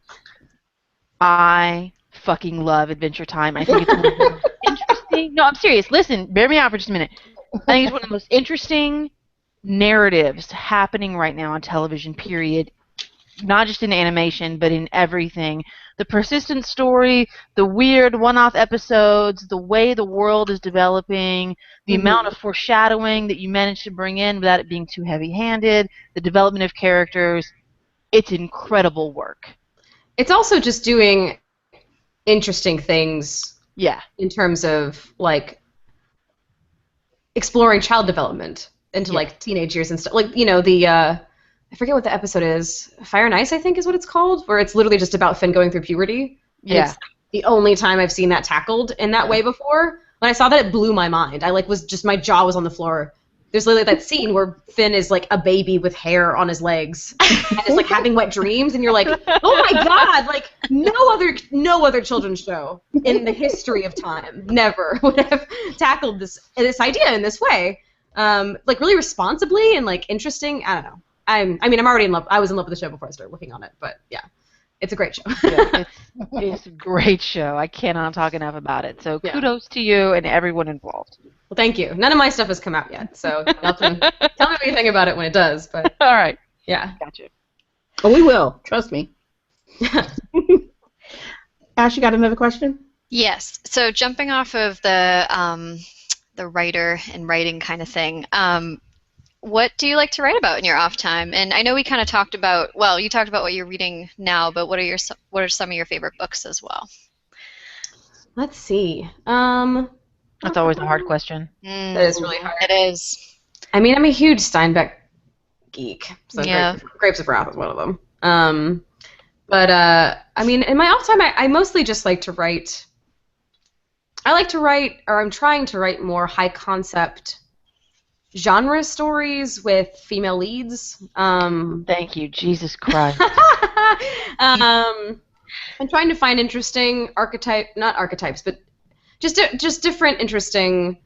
I fucking love Adventure Time. I think it's one of the most interesting. No, I'm serious. Listen, bear me out for just a minute. I think it's one of the most interesting narratives happening right now on television, period. Not just in animation, but in everything. The persistent story, the weird one-off episodes, the way the world is developing, the amount of foreshadowing that you manage to bring in without it being too heavy-handed, the development of characters. It's incredible work. It's also just doing interesting things. Yeah. In terms of like exploring child development into like teenage years and stuff. Like I forget what the episode is. Fire and Ice, I think, is what it's called, where it's literally just about Finn going through puberty. Yeah. It's the only time I've seen that tackled in that way before. When I saw that, it blew my mind. I my jaw was on the floor. There's literally that scene where Finn is like a baby with hair on his legs and is like having wet dreams, and you're like, oh my god, like no other children's show in the history of time never would have tackled this idea in this way, like really responsibly and like interesting. I don't know. I'm already in love. I was in love with the show before I started working on it, but yeah, it's a great show. It's a great show. I cannot talk enough about it. So kudos to you and everyone involved. Well, thank you. None of my stuff has come out yet, so y'all can tell me what you think about it when it does. But all right, yeah, gotcha. Oh, we will. Trust me. Ash, you got another question? Yes. So jumping off of the writer and writing kind of thing. What do you like to write about in your off time? And I know we kind of talked about, you talked about what you're reading now, but what are some of your favorite books as well? Let's see. That's always a hard question. That is really hard. It is. I mean, I'm a huge Steinbeck geek, so yeah. Grapes of Wrath is one of them. But I mean, in my off time, I mostly just like to write. I like to write, or I'm trying to write more high concept genre stories with female leads. Thank you, Jesus Christ. I'm trying to find interesting not archetypes, but just different interesting,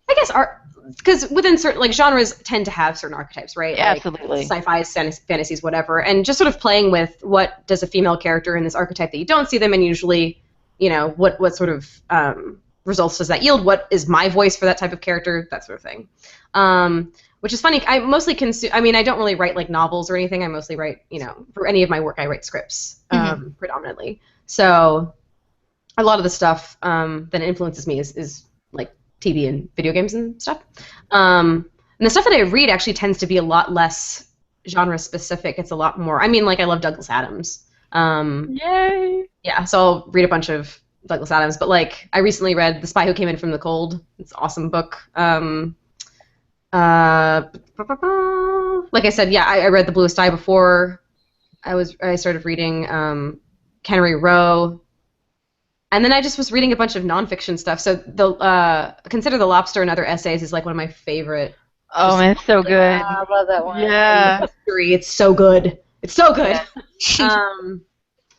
I guess, art, because within certain like genres tend to have certain archetypes, right? Yeah, like, absolutely. Sci-fi, fantasies, whatever, and just sort of playing with what does a female character in this archetype that you don't see them, and usually, what sort of results does that yield? What is my voice for that type of character? That sort of thing. Which is funny. I mostly consume. I mean, I don't really write like novels or anything. I mostly write, for any of my work, I write scripts predominantly. So a lot of the stuff that influences me is like TV and video games and stuff. And the stuff that I read actually tends to be a lot less genre specific. It's a lot more. I mean, like I love Douglas Adams. Yay! Yeah, so I'll read a bunch of Douglas Adams, but like I recently read The Spy Who Came in from the Cold. It's an awesome book. Like I said, yeah, I read The Bluest Eye before I started reading Cannery Row. And then I just was reading a bunch of nonfiction stuff. So the Consider the Lobster and Other Essays is like one of my favorite. Oh man, it's so good. I love that one. Yeah. History. It's so good. It's so good.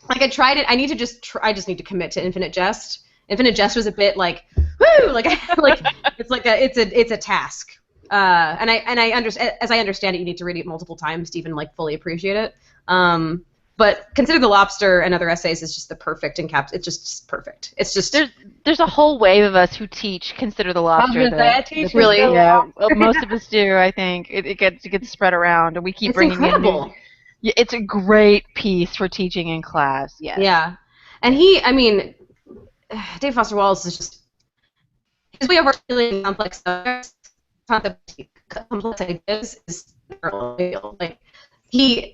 Like I tried it. I need to I just need to commit to Infinite Jest. Infinite Jest was a bit like, woo, like it's a task. And I understand, as I understand it, you need to read it multiple times to even like fully appreciate it. But Consider the Lobster and Other Essays is just the perfect It's just perfect. It's just there's a whole wave of us who teach Consider the Lobster. Really, yeah. Well, most of us do. I think it gets spread around, and we keep bringing incredible. in new. Yeah, it's a great piece for teaching in class. Yes. Yeah, and Dave Foster Wallace is just his way of articulating complex subjects, complex ideas is real. Like he,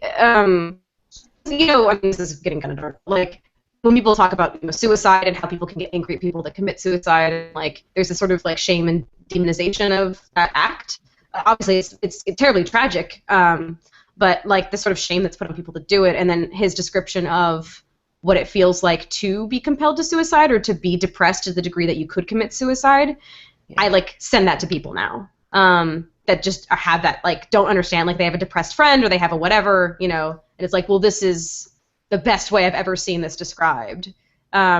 this is getting kind of dark. Like when people talk about suicide and how people can get angry at people that commit suicide, and like there's this sort of like shame and demonization of that act. Obviously, it's terribly tragic. But like the sort of shame that's put on people to do it, and then his description of what it feels like to be compelled to suicide or to be depressed to the degree that you could commit suicide, I like send that to people now that just have that, like, don't understand, like they have a depressed friend or they have a whatever, and it's like, well, this is the best way I've ever seen this described.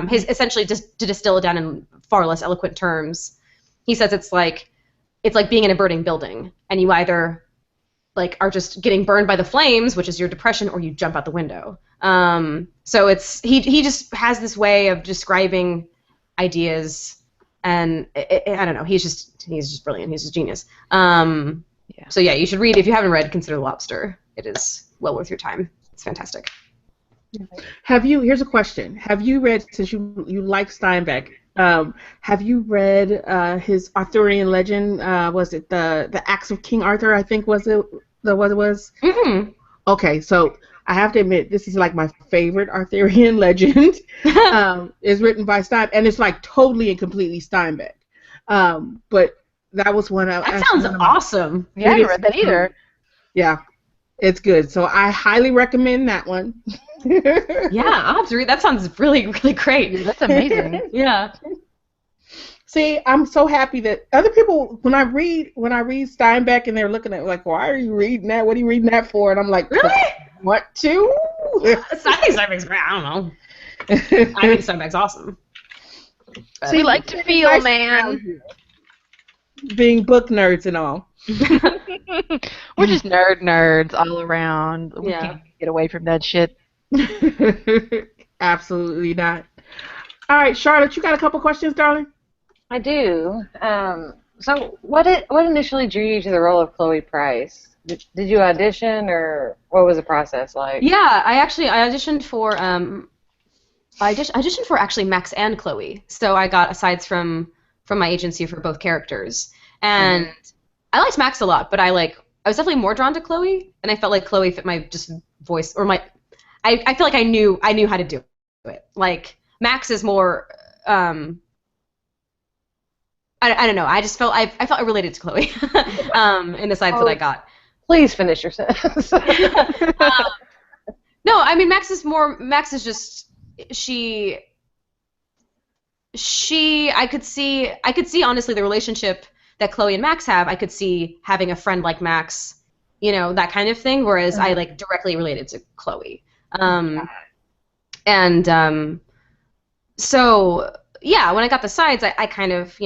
His essentially, just to distill it down in far less eloquent terms, he says it's like being in a burning building, and you either like are just getting burned by the flames, which is your depression, or you jump out the window. So it's he just has this way of describing ideas, and I don't know. He's just brilliant. He's just genius. So yeah, you should read, if you haven't read Consider the Lobster. It is well worth your time. It's fantastic. Here's a question. Have you read, since you like Steinbeck, have you read his Arthurian legend? Was it the Acts of King Arthur? I think was it what it was? Mm-hmm. Okay, so I have to admit this is like my favorite Arthurian legend. It's written by Steinbeck, and it's like totally and completely Steinbeck. But that was one. That sounds awesome. Yeah, I haven't read that either. Yeah, it's good. So I highly recommend that one. Yeah, I'll have to read. That sounds really, really great. That's amazing. Yeah. See, I'm so happy that other people, when I read Steinbeck and they're looking at me like, why are you reading that? What are you reading that for? And I'm like, really? What to? I think Steinbeck's great. I don't know. I think Steinbeck's awesome. So you like to feel, man. Being book nerds and all. We're just nerds all around. We can't get away from that shit. Absolutely not. All right, Charlotte, you got a couple questions, darling? I do. So what initially drew you to the role of Chloe Price? Did you audition, or what was the process like? Yeah, I auditioned for actually Max and Chloe. So I got asides from my agency for both characters. And I liked Max a lot, but I was definitely more drawn to Chloe, and I felt like Chloe fit my just voice, or I feel like I knew how to do it. Like Max is more I don't know. I just felt I felt related to Chloe in the sides that I got. Please finish your sentence. No, I mean Max is just she I could see honestly the relationship that Chloe and Max have. I could see having a friend like Max, that kind of thing, whereas I directly related to Chloe. So yeah, when I got the sides, I kind of,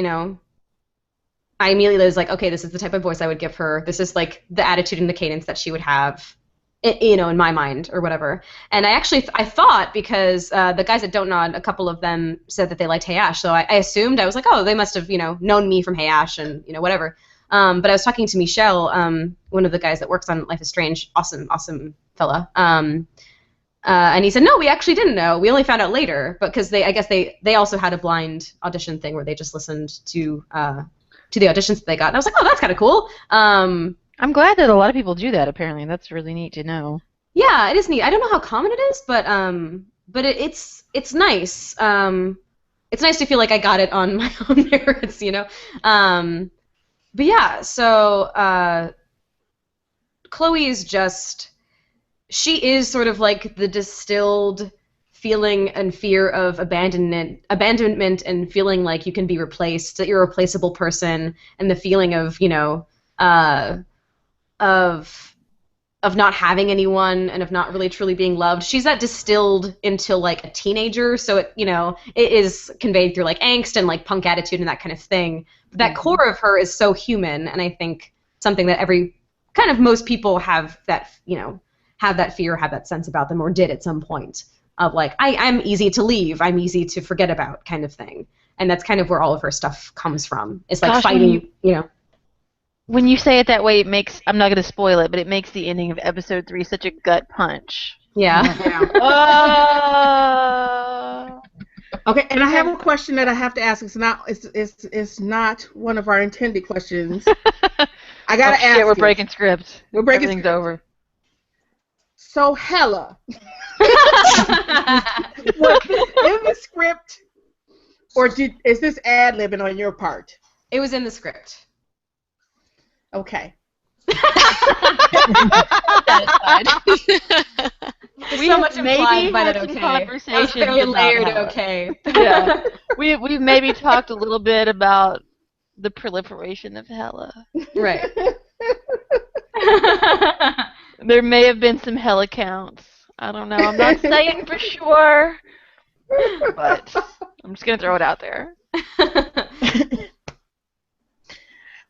I immediately was like, okay, this is the type of voice I would give her. This is like the attitude and the cadence that she would have, in my mind or whatever. And I thought, because the guys at Don't Nod, a couple of them said that they liked Hey Ash, so I assumed, I was like, oh, they must have, known me from Hey Ash and, whatever. But I was talking to Michelle, one of the guys that works on Life is Strange, awesome fella. And he said, no, we actually didn't know. We only found out later, but because I guess they also had a blind audition thing where they just listened to the auditions that they got. And I was like, oh, that's kind of cool. I'm glad that a lot of people do that, apparently. That's really neat to know. Yeah, it is neat. I don't know how common it is, but it's nice. It's nice to feel like I got it on my own merits, But yeah, so Chloe is just... She is sort of like the distilled feeling and fear of abandonment and feeling like you can be replaced, that you're a replaceable person, and the feeling of, of not having anyone and of not really truly being loved. She's that distilled into like a teenager, so it is conveyed through like angst and like punk attitude and that kind of thing. But that core of her is so human, and I think something that most people have that, have that fear, have that sense about them, or did at some point, of like, I'm easy to leave, I'm easy to forget about kind of thing. And that's kind of where all of her stuff comes from. It's like fighting, When you say it that way, it makes, I'm not going to spoil it, but it makes the ending of episode 3 such a gut punch. Yeah. Okay, and I have a question that I have to ask. It's not one of our intended questions. I gotta ask. We're breaking script. Everything's over. So Hella, was this in the script, or is this ad-libbing on your part? It was in the script. Okay. We so much implied by that. Okay. Conversation. That's very layered. Okay. Yeah. We've maybe talked a little bit about the proliferation of Hella. Right. There may have been some Hella counts. I don't know. I'm not saying for sure, but I'm just gonna throw it out there.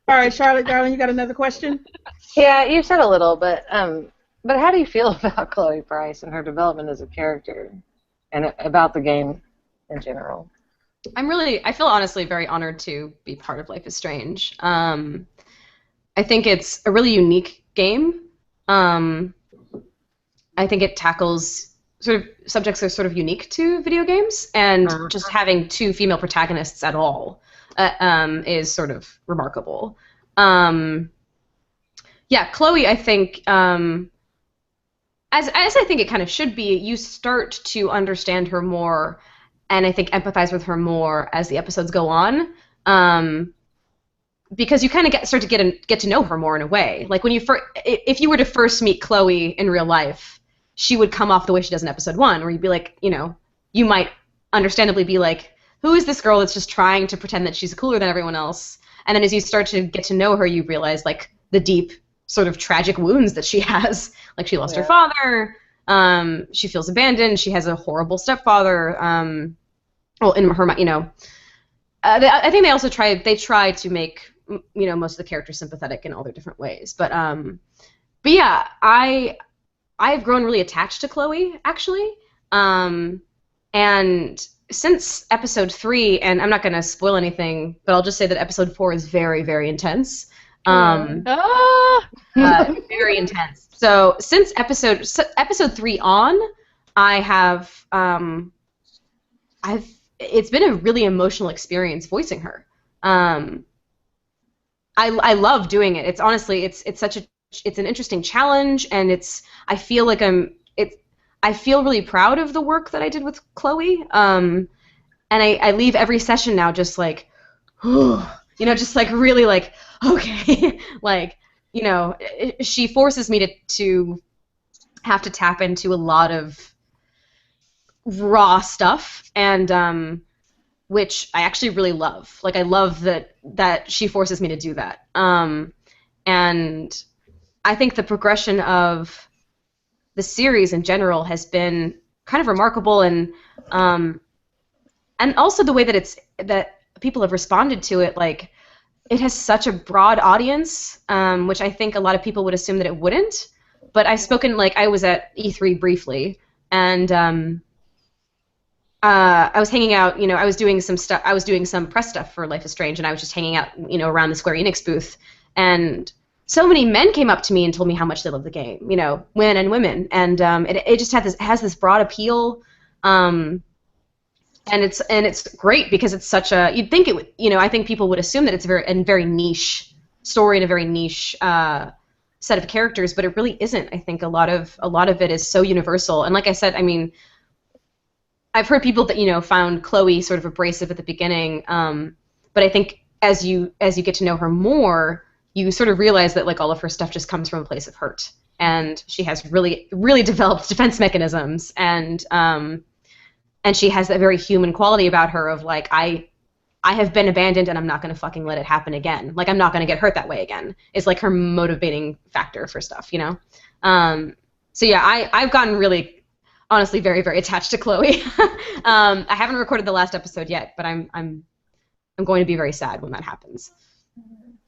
All right, Charlotte, darling, you got another question? Yeah, you said a little, but how do you feel about Chloe Price and her development as a character, and about the game in general? I feel honestly very honored to be part of Life is Strange. I think it's a really unique game. I think it tackles sort of subjects that are sort of unique to video games, and just having 2 female protagonists at all is sort of remarkable. Yeah, Chloe, I think, as I think it kind of should be, you start to understand her more, and I think empathize with her more as the episodes go on, because you kind of start to get to know her more in a way. Like when if you were to first meet Chloe in real life, she would come off the way she does in episode 1, where you'd be like, you might understandably be like, who is this girl that's just trying to pretend that she's cooler than everyone else? And then as you start to get to know her, you realize like the deep sort of tragic wounds that she has. Like she lost her father, she feels abandoned, she has a horrible stepfather. Well, in her, I think they also try to make most of the characters sympathetic in all their different ways. But yeah, I've grown really attached to Chloe, actually. And since episode 3, and I'm not going to spoil anything, but I'll just say that episode 4 is very, very intense. Very intense. So since episode 3 on, it's been a really emotional experience voicing her. I love doing it. It's honestly, it's an interesting challenge, and I feel like I feel really proud of the work that I did with Chloe. And I leave every session now just like, just like really like, okay, like, she forces me to have to tap into a lot of raw stuff, and which I actually really love. Like, I love that she forces me to do that. And I think the progression of the series in general has been kind of remarkable, and also the way that people have responded to it. Like, it has such a broad audience, which I think a lot of people would assume that it wouldn't. But I've spoken, like, I was at E3 briefly, and I was hanging out, I was doing some stuff, I was doing some press stuff for Life is Strange, and I was just hanging out, around the Square Enix booth, and so many men came up to me and told me how much they love the game, men and women, and it just has this broad appeal, and it's great because it's such a, you'd think it would, I think people would assume that it's a very niche story and a very niche set of characters, but it really isn't. I think a lot of it is so universal, and like I said, I mean, I've heard people that found Chloe sort of abrasive at the beginning, but I think as you get to know her more, you sort of realize that like all of her stuff just comes from a place of hurt, and she has really, really developed defense mechanisms, and and she has that very human quality about her of like, I have been abandoned and I'm not going to fucking let it happen again. Like, I'm not going to get hurt that way again. It's like her motivating factor for stuff, you know? So yeah, I've gotten really, honestly, very, very attached to Chloe. I haven't recorded the last episode yet, but I'm going to be very sad when that happens.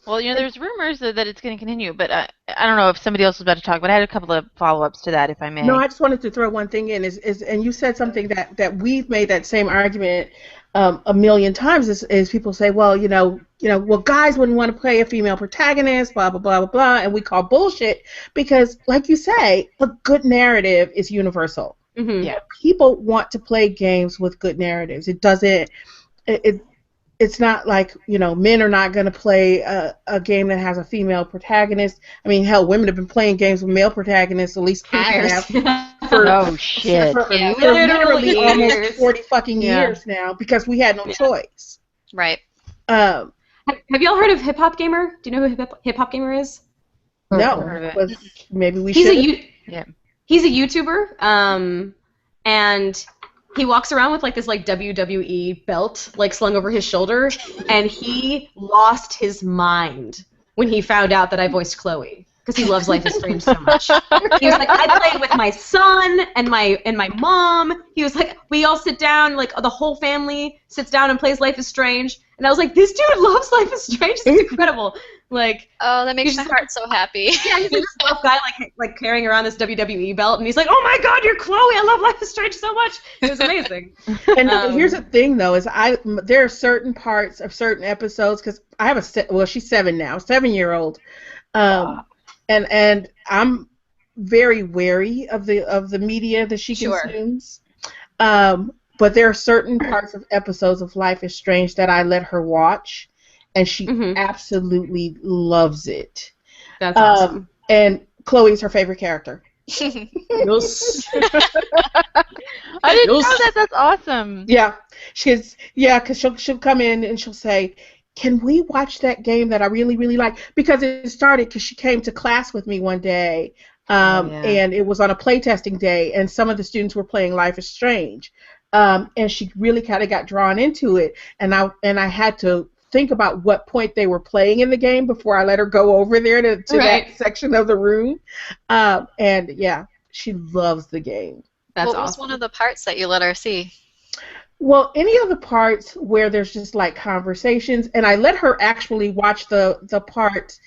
Well, there's rumors that it's going to continue, but I don't know if somebody else was about to talk, but I had a couple of follow-ups to that, if I may. No, I just wanted to throw one thing in, and you said something that we've made that same argument a million times, is people say, well, well, guys wouldn't want to play a female protagonist, blah, blah, blah, blah, blah, and we call bullshit because, like you say, a good narrative is universal. Mm-hmm. Yeah. People want to play games with good narratives. It doesn't, it's not like, men are not going to play a game that has a female protagonist. I mean, hell, women have been playing games with male protagonists, at least I have. Oh, shit. For literally almost 40 fucking Yeah. years now, because we had no choice. Right. Have y'all heard of Hip Hop Gamer? Do you know who Hip Hop Gamer is? No, Heard of it. but maybe we He's should. Yeah. He's a YouTuber, and he walks around with like this like WWE belt like slung over his shoulder, and he lost his mind when he found out that I voiced Chloe because he loves Life is Strange so much. He was like, I played with my son and my mom. He was like, we all sit down, like the whole family sits down and plays Life is Strange, and I was like, this dude loves Life is Strange. This is incredible. Like, Oh, that makes He's my just- heart so happy. yeah, he's like this buff guy, like carrying around this WWE belt, and he's like, "Oh my God, you're Chloe! I love Life is Strange so much." It was amazing. And here's the thing, though, is there are certain parts of certain episodes, because I have she's 7 now, 7-year-old, and I'm very wary of the media that she Sure. consumes. But there are certain parts of episodes of Life is Strange that I let her watch, and she Mhm. absolutely loves it. That's awesome. And Chloe's her favorite character. Yes. I didn't know Yes. that. That's awesome. Yeah, because she'll come in and she'll say, "Can we watch that game that I really, really like?" Because it started because she came to class with me one day, Yeah. and it was on a playtesting day, and some of the students were playing Life is Strange, and she really kind of got drawn into it, and I had to think about what point they were playing in the game before I let her go over there to Right. that section of the room, and yeah, she loves the game. That's What was awesome. one of the parts that you let her see? Well, any of the parts where there's just like conversations, and I let her actually watch the part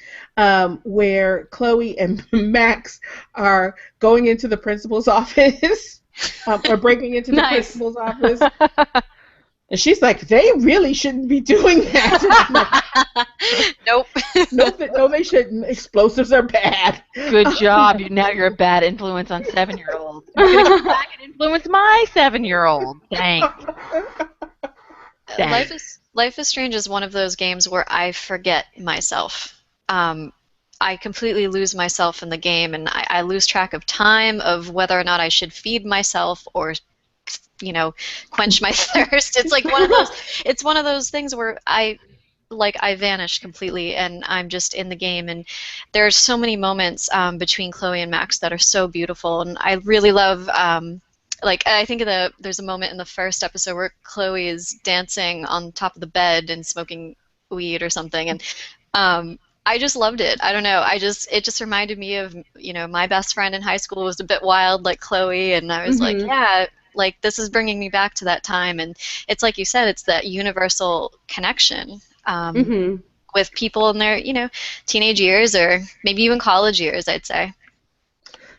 where Chloe and Max are going into the principal's office, or breaking into the Nice. principal's office, and she's like, "They really shouldn't be doing that." Nope. No, they shouldn't. Explosives are bad. Good job. Now you're a bad influence on 7-year-olds. You're going to come back and influence my 7-year-old. Dang. Dang. Life is Strange is one of those games where I forget myself. I completely lose myself in the game, and I lose track of time, of whether or not I should feed myself or, quench my thirst. It's like one of those. It's one of those things where I vanish completely, and I'm just in the game. And there's so many moments between Chloe and Max that are so beautiful, and I really love. I think there's a moment in the first episode where Chloe is dancing on top of the bed and smoking weed or something, and I just loved it. I don't know. It just reminded me of, my best friend in high school was a bit wild like Chloe, and I was like, Mhm. yeah, like this is bringing me back to that time. And it's like you said, it's that universal connection Mhm. with people in their, teenage years or maybe even college years, I'd say.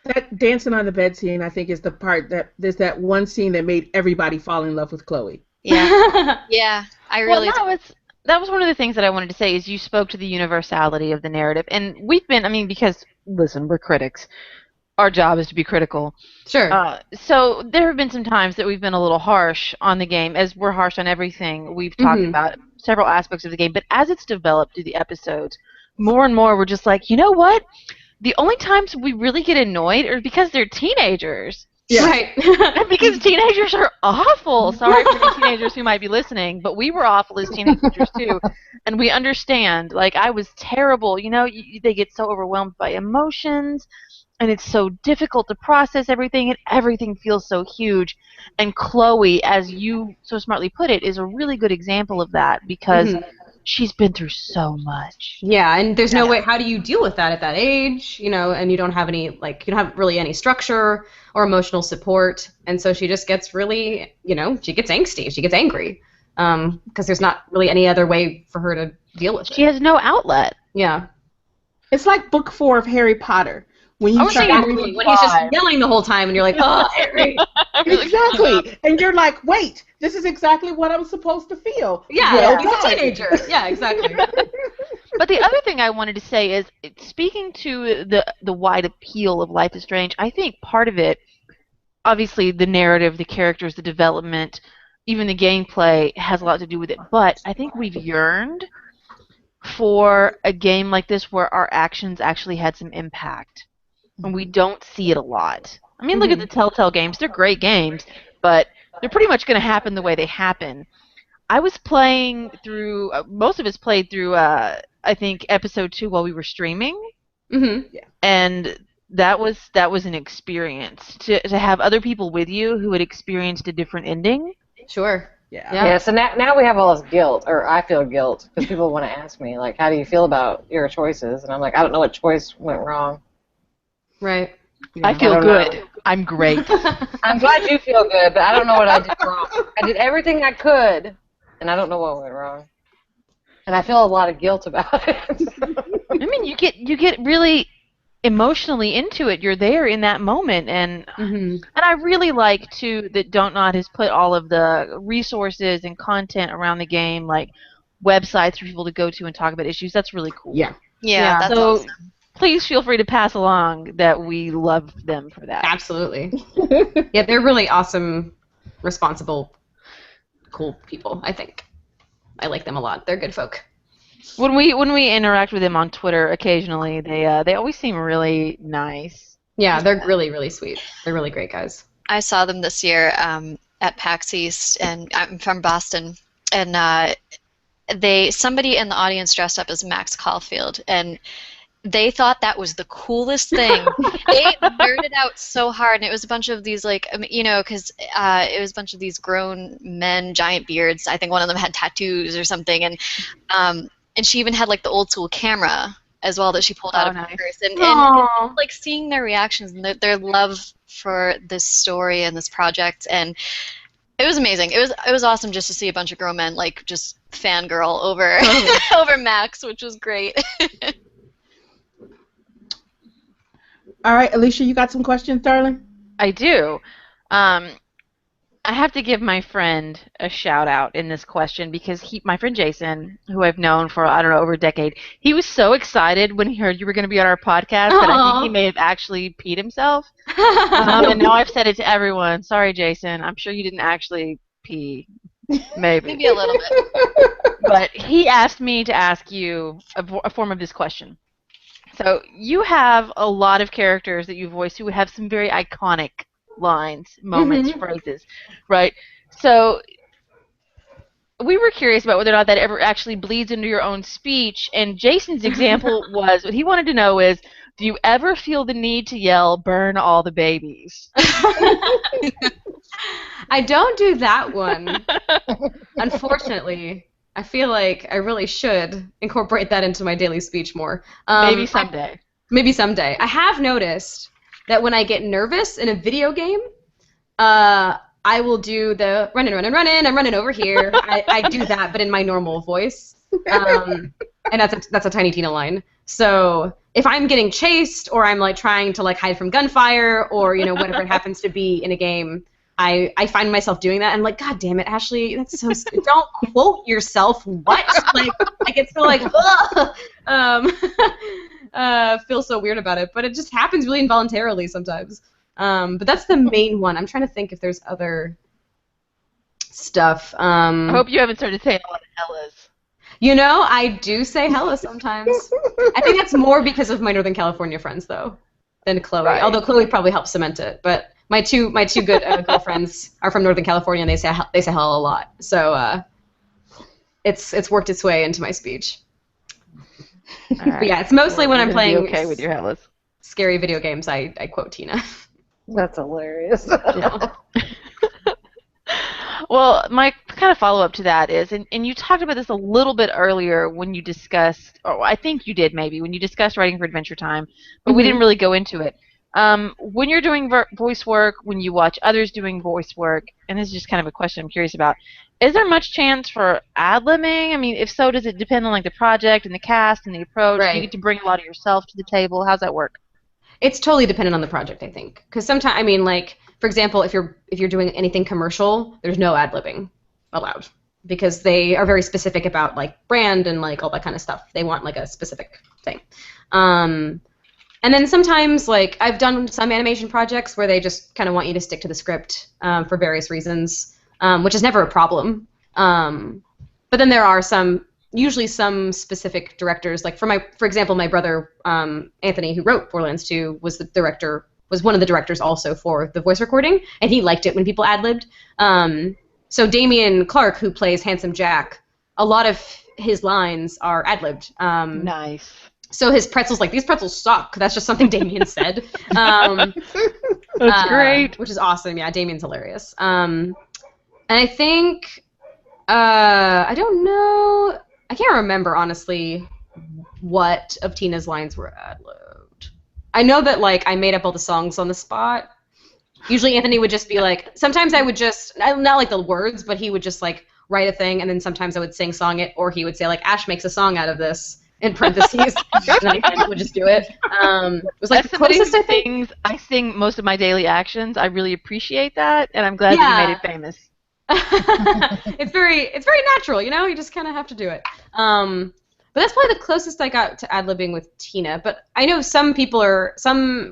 That dancing on the bed scene, I think, is the part there's that one scene that made everybody fall in love with Chloe. Yeah, yeah, I really. That was one of the things that I wanted to say is you spoke to the universality of the narrative. And we've been, because, listen, we're critics. Our job is to be critical. Sure. So there have been some times that we've been a little harsh on the game, as we're harsh on everything. We've talked Mhm. about several aspects of the game, but as it's developed through the episodes, more and more we're just like, you know what? The only times we really get annoyed are because they're teenagers. Yeah. Right. And because teenagers are awful. Sorry for the teenagers who might be listening, but we were awful as teenagers too, and we understand. Like, I was terrible. They get so overwhelmed by emotions, and it's so difficult to process everything, and everything feels so huge. And Chloe, as you so smartly put it, is a really good example of that because she's been through so much. Yeah, and there's no way. How do you deal with that at that age? You know, and you don't have any you don't have really any structure or emotional support, and so she just gets really, she gets angsty, she gets angry, because there's not really any other way for her to deal with it. She has no outlet. Yeah. It's like book 4 of Harry Potter. When you when he's just yelling the whole time, and you're like, oh, Harry. Exactly. And you're like, wait, this is exactly what I'm supposed to feel. Yeah, he's a teenager. Yeah, exactly. But the other thing I wanted to say is, speaking to the wide appeal of Life is Strange, I think part of it, obviously the narrative, the characters, the development, even the gameplay has a lot to do with it. But I think we've yearned for a game like this where our actions actually had some impact. And we don't see it a lot. I mean, look at the Telltale games. They're great games, but they're pretty much going to happen the way they happen. I was playing through, most of us played through, I think, episode 2 while we were streaming. Yeah. And that was an experience. To have other people with you who had experienced a different ending. Sure. Yeah, so now we have all this guilt, or I feel guilt, because people want to ask me, like, how do you feel about your choices? And I'm like, I don't know what choice went wrong. Right. Yeah. I feel good. I'm great. I'm glad you feel good, but I don't know what I did wrong. I did everything I could, and I don't know what went wrong. And I feel a lot of guilt about it. I mean, you get really emotionally into it. You're there in that moment, and I really like too that Don't Nod has put all of the resources and content around the game, like websites for people to go to and talk about issues. That's really cool. Yeah. That's so awesome. Please feel free to pass along that we love them for that. Absolutely. Yeah, they're really awesome, responsible, cool people, I think. I like them a lot. They're good folk. When we interact with them on Twitter occasionally, they always seem really nice. Yeah, they're really, really sweet. They're really great guys. I saw them this year at PAX East, and I'm from Boston, and somebody in the audience dressed up as Max Caulfield, and they thought that was the coolest thing. They nerded out so hard, and it was a bunch of these, because it was a bunch of these grown men, giant beards. I think one of them had tattoos or something, and she even had, like, the old school camera as well that she pulled out of her purse. And like, seeing their reactions and their love for this story and this project, and it was amazing. It was awesome just to see a bunch of grown men, like, just fangirl over over Max, which was great. All right, Alicia, you got some questions, darling? I do. I have to give my friend a shout out in this question because my friend Jason, who I've known for, I don't know, over a decade, he was so excited when he heard you were going to be on our podcast that I think he may have actually peed himself. And now I've said it to everyone. Sorry, Jason. I'm sure you didn't actually pee. Maybe. Maybe a little bit. But he asked me to ask you a form of this question. So you have a lot of characters that you voice who have some very iconic lines, moments, phrases, right? So we were curious about whether or not that ever actually bleeds into your own speech, and Jason's example was, what he wanted to know is, do you ever feel the need to yell, "Burn all the babies"? I don't do that one, unfortunately. I feel like I really should incorporate that into my daily speech more. Maybe someday. Maybe someday. I have noticed that when I get nervous in a video game, I will do the running, I'm running over here. I do that, but in my normal voice. And that's a Tiny Tina line. So if I'm getting chased, or I'm, like, trying to, like, hide from gunfire, or, whatever it happens to be in a game, I find myself doing that. I'm like, God damn it, Ashley, that's so stupid. Don't quote yourself. What? Like, I get so, like, feel so weird about it. But it just happens really involuntarily sometimes. But that's the main one. I'm trying to think if there's other stuff. I hope you haven't started saying a lot of Hellas. I do say hella sometimes. I think that's more because of my Northern California friends, though, than Chloe. Right. Although Chloe probably helped cement it. But my two good girlfriends are from Northern California, and they say hella a lot. So it's worked its way into my speech. Right. But yeah, it's mostly when I'm playing. Be okay with your hellas. scary video games, I quote Tina. That's hilarious. Yeah. Well, my kind of follow-up to that is, and you talked about this a little bit earlier when you discussed, or I think you did maybe, when you discussed writing for Adventure Time, but we didn't really go into it. When you're doing voice work, when you watch others doing voice work, and this is just kind of a question I'm curious about, is there much chance for ad-libbing? I mean, if so, does it depend on like the project and the cast and the approach? Right. Do you get to bring a lot of yourself to the table? How's that work? It's totally dependent on the project, I think. Because sometimes, I mean, like, for example, if you're doing anything commercial, there's no ad-libbing allowed because they are very specific about like brand and like all that kind of stuff. They want like a specific thing. And then sometimes, like, I've done some animation projects where they just kind of want you to stick to the script for various reasons, which is never a problem. But then there are usually some specific directors, like for example, my brother Anthony, who wrote Borderlands 2, was one of the directors also for the voice recording, and he liked it when people ad-libbed. So Damian Clark, who plays Handsome Jack, a lot of his lines are ad-libbed. Nice. So his pretzel's like, these pretzels suck. That's just something Damien said. That's great. Which is awesome. Yeah, Damien's hilarious. And I think, I don't know, I can't remember, honestly, what of Tina's lines were ad-libbed. I know that, like, I made up all the songs on the spot. Usually Anthony would just be like, sometimes I would just, not like the words, but he would just, like, write a thing, and then sometimes I would sing-song it, or he would say, like, Ash makes a song out of this, in parentheses, and then I would just do it. It was like the closest, I think. Things I sing most of my daily actions. I really appreciate that, and I'm glad that you made it famous. It's very natural, you know. You just kind of have to do it. But that's probably the closest I got to ad-libbing with Tina. But I know some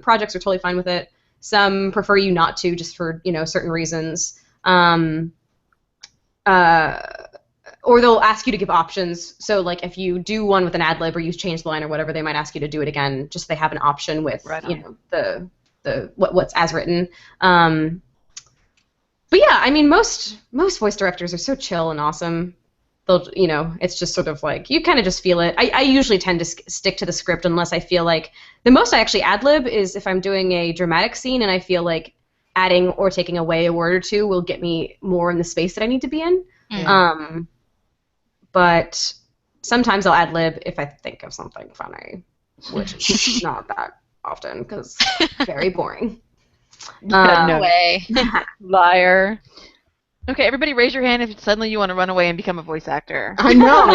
projects are totally fine with it. Some prefer you not to, just for certain reasons. Or they'll ask you to give options. So, like, if you do one with an ad lib or you change the line or whatever, they might ask you to do it again, just so they have an option with, the what's as written. But yeah, I mean, most voice directors are so chill and awesome. They'll, it's just sort of like you kind of just feel it. I usually tend to stick to the script unless I feel like the most I actually ad lib is if I'm doing a dramatic scene and I feel like adding or taking away a word or two will get me more in the space that I need to be in. Mm. But sometimes I'll ad-lib if I think of something funny, which is not that often because it's very boring. No way. Liar. Okay, everybody raise your hand if suddenly you want to run away and become a voice actor. I know.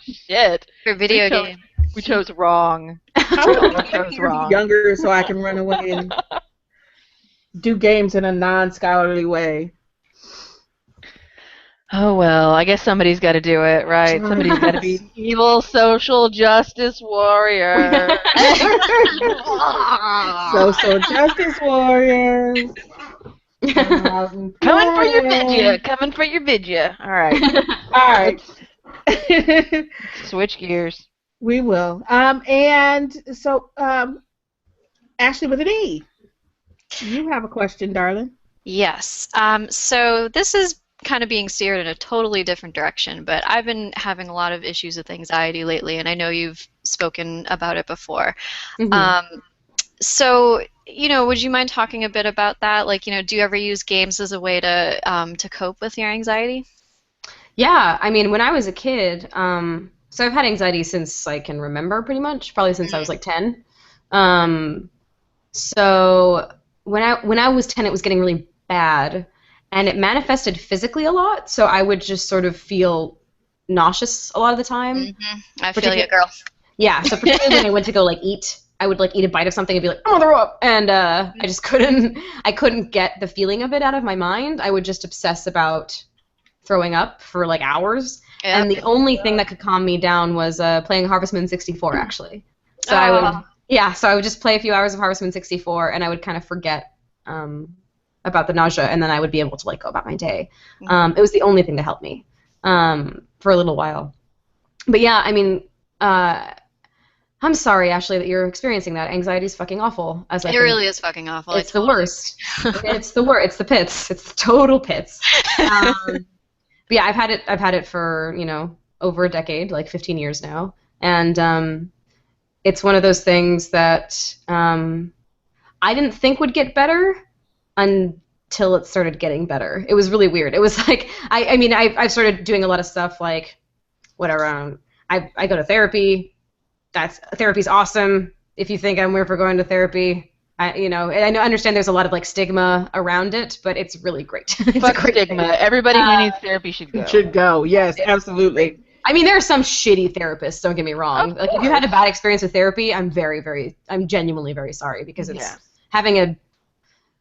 Shit. For video games. We chose wrong. I would be younger so I can run away and do games in a non-scholarly way. Oh, well, I guess somebody's got to do it, right? Somebody's got to be an evil social justice warrior. Social justice warriors. Coming for your vidya. Coming for your vidya. All right. All right. Switch gears. We will. And so, Ashley with an E, you have a question, darling. Yes. So this is kind of being steered in a totally different direction, but I've been having a lot of issues with anxiety lately, and I know you've spoken about it before. Mm-hmm. So, would you mind talking a bit about that? Like, do you ever use games as a way to cope with your anxiety? Yeah, I mean, when I was a kid, so I've had anxiety since I can remember, pretty much, probably since I was like 10. So when I was 10, it was getting really bad. And it manifested physically a lot, so I would just sort of feel nauseous a lot of the time. Mm-hmm. I feel you, girl. Yeah, so particularly when I went to go eat, I would eat a bite of something and be like, oh, throw up, and I just couldn't get the feeling of it out of my mind. I would just obsess about throwing up for hours, and the only thing that could calm me down was playing Harvest Moon 64, actually. So I would just play a few hours of Harvest Moon 64, and I would kind of forget about the nausea, and then I would be able to go about my day. It was the only thing that helped me for a little while. But yeah, I mean, I'm sorry, Ashley, that you're experiencing that. Anxiety is fucking awful. It really is fucking awful. It's the worst. It's the worst. It's the pits. It's the total pits. But yeah, I've had it for over a decade, 15 years now, and it's one of those things that I didn't think would get better until it started getting better. It was really weird. It was like, I mean, I've started doing a lot of stuff like, whatever, I go to therapy. Therapy's awesome. If you think I'm weird for going to therapy, and I understand there's a lot of like stigma around it, but it's really great. Fuck stigma. Everybody who needs therapy should go. Should go. Yes, absolutely. I mean, there are some shitty therapists. Don't get me wrong. Like, if you had a bad experience with therapy, I'm genuinely very sorry, because it's having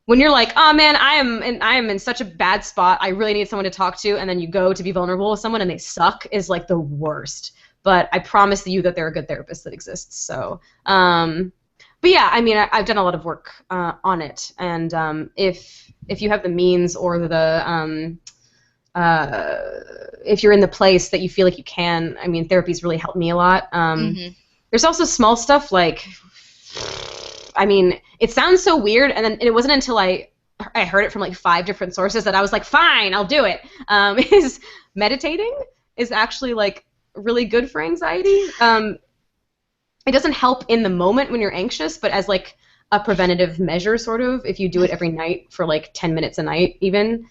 when you're like, oh man, I am in such a bad spot. I really need someone to talk to, and then you go to be vulnerable with someone and they suck, is like the worst. But I promise you that there are good therapists that exist. So, but yeah, I mean, I've done a lot of work on it, and if you have the means or the if you're in the place that you feel like you can, I mean, therapy's really helped me a lot. There's also small stuff like, I mean, it sounds so weird, and then it wasn't until I heard it from like 5 different sources that I was like, fine, I'll do it. Is meditating is actually like really good for anxiety. It doesn't help in the moment when you're anxious, but as like a preventative measure, sort of, if you do it every night for like 10 minutes a night even,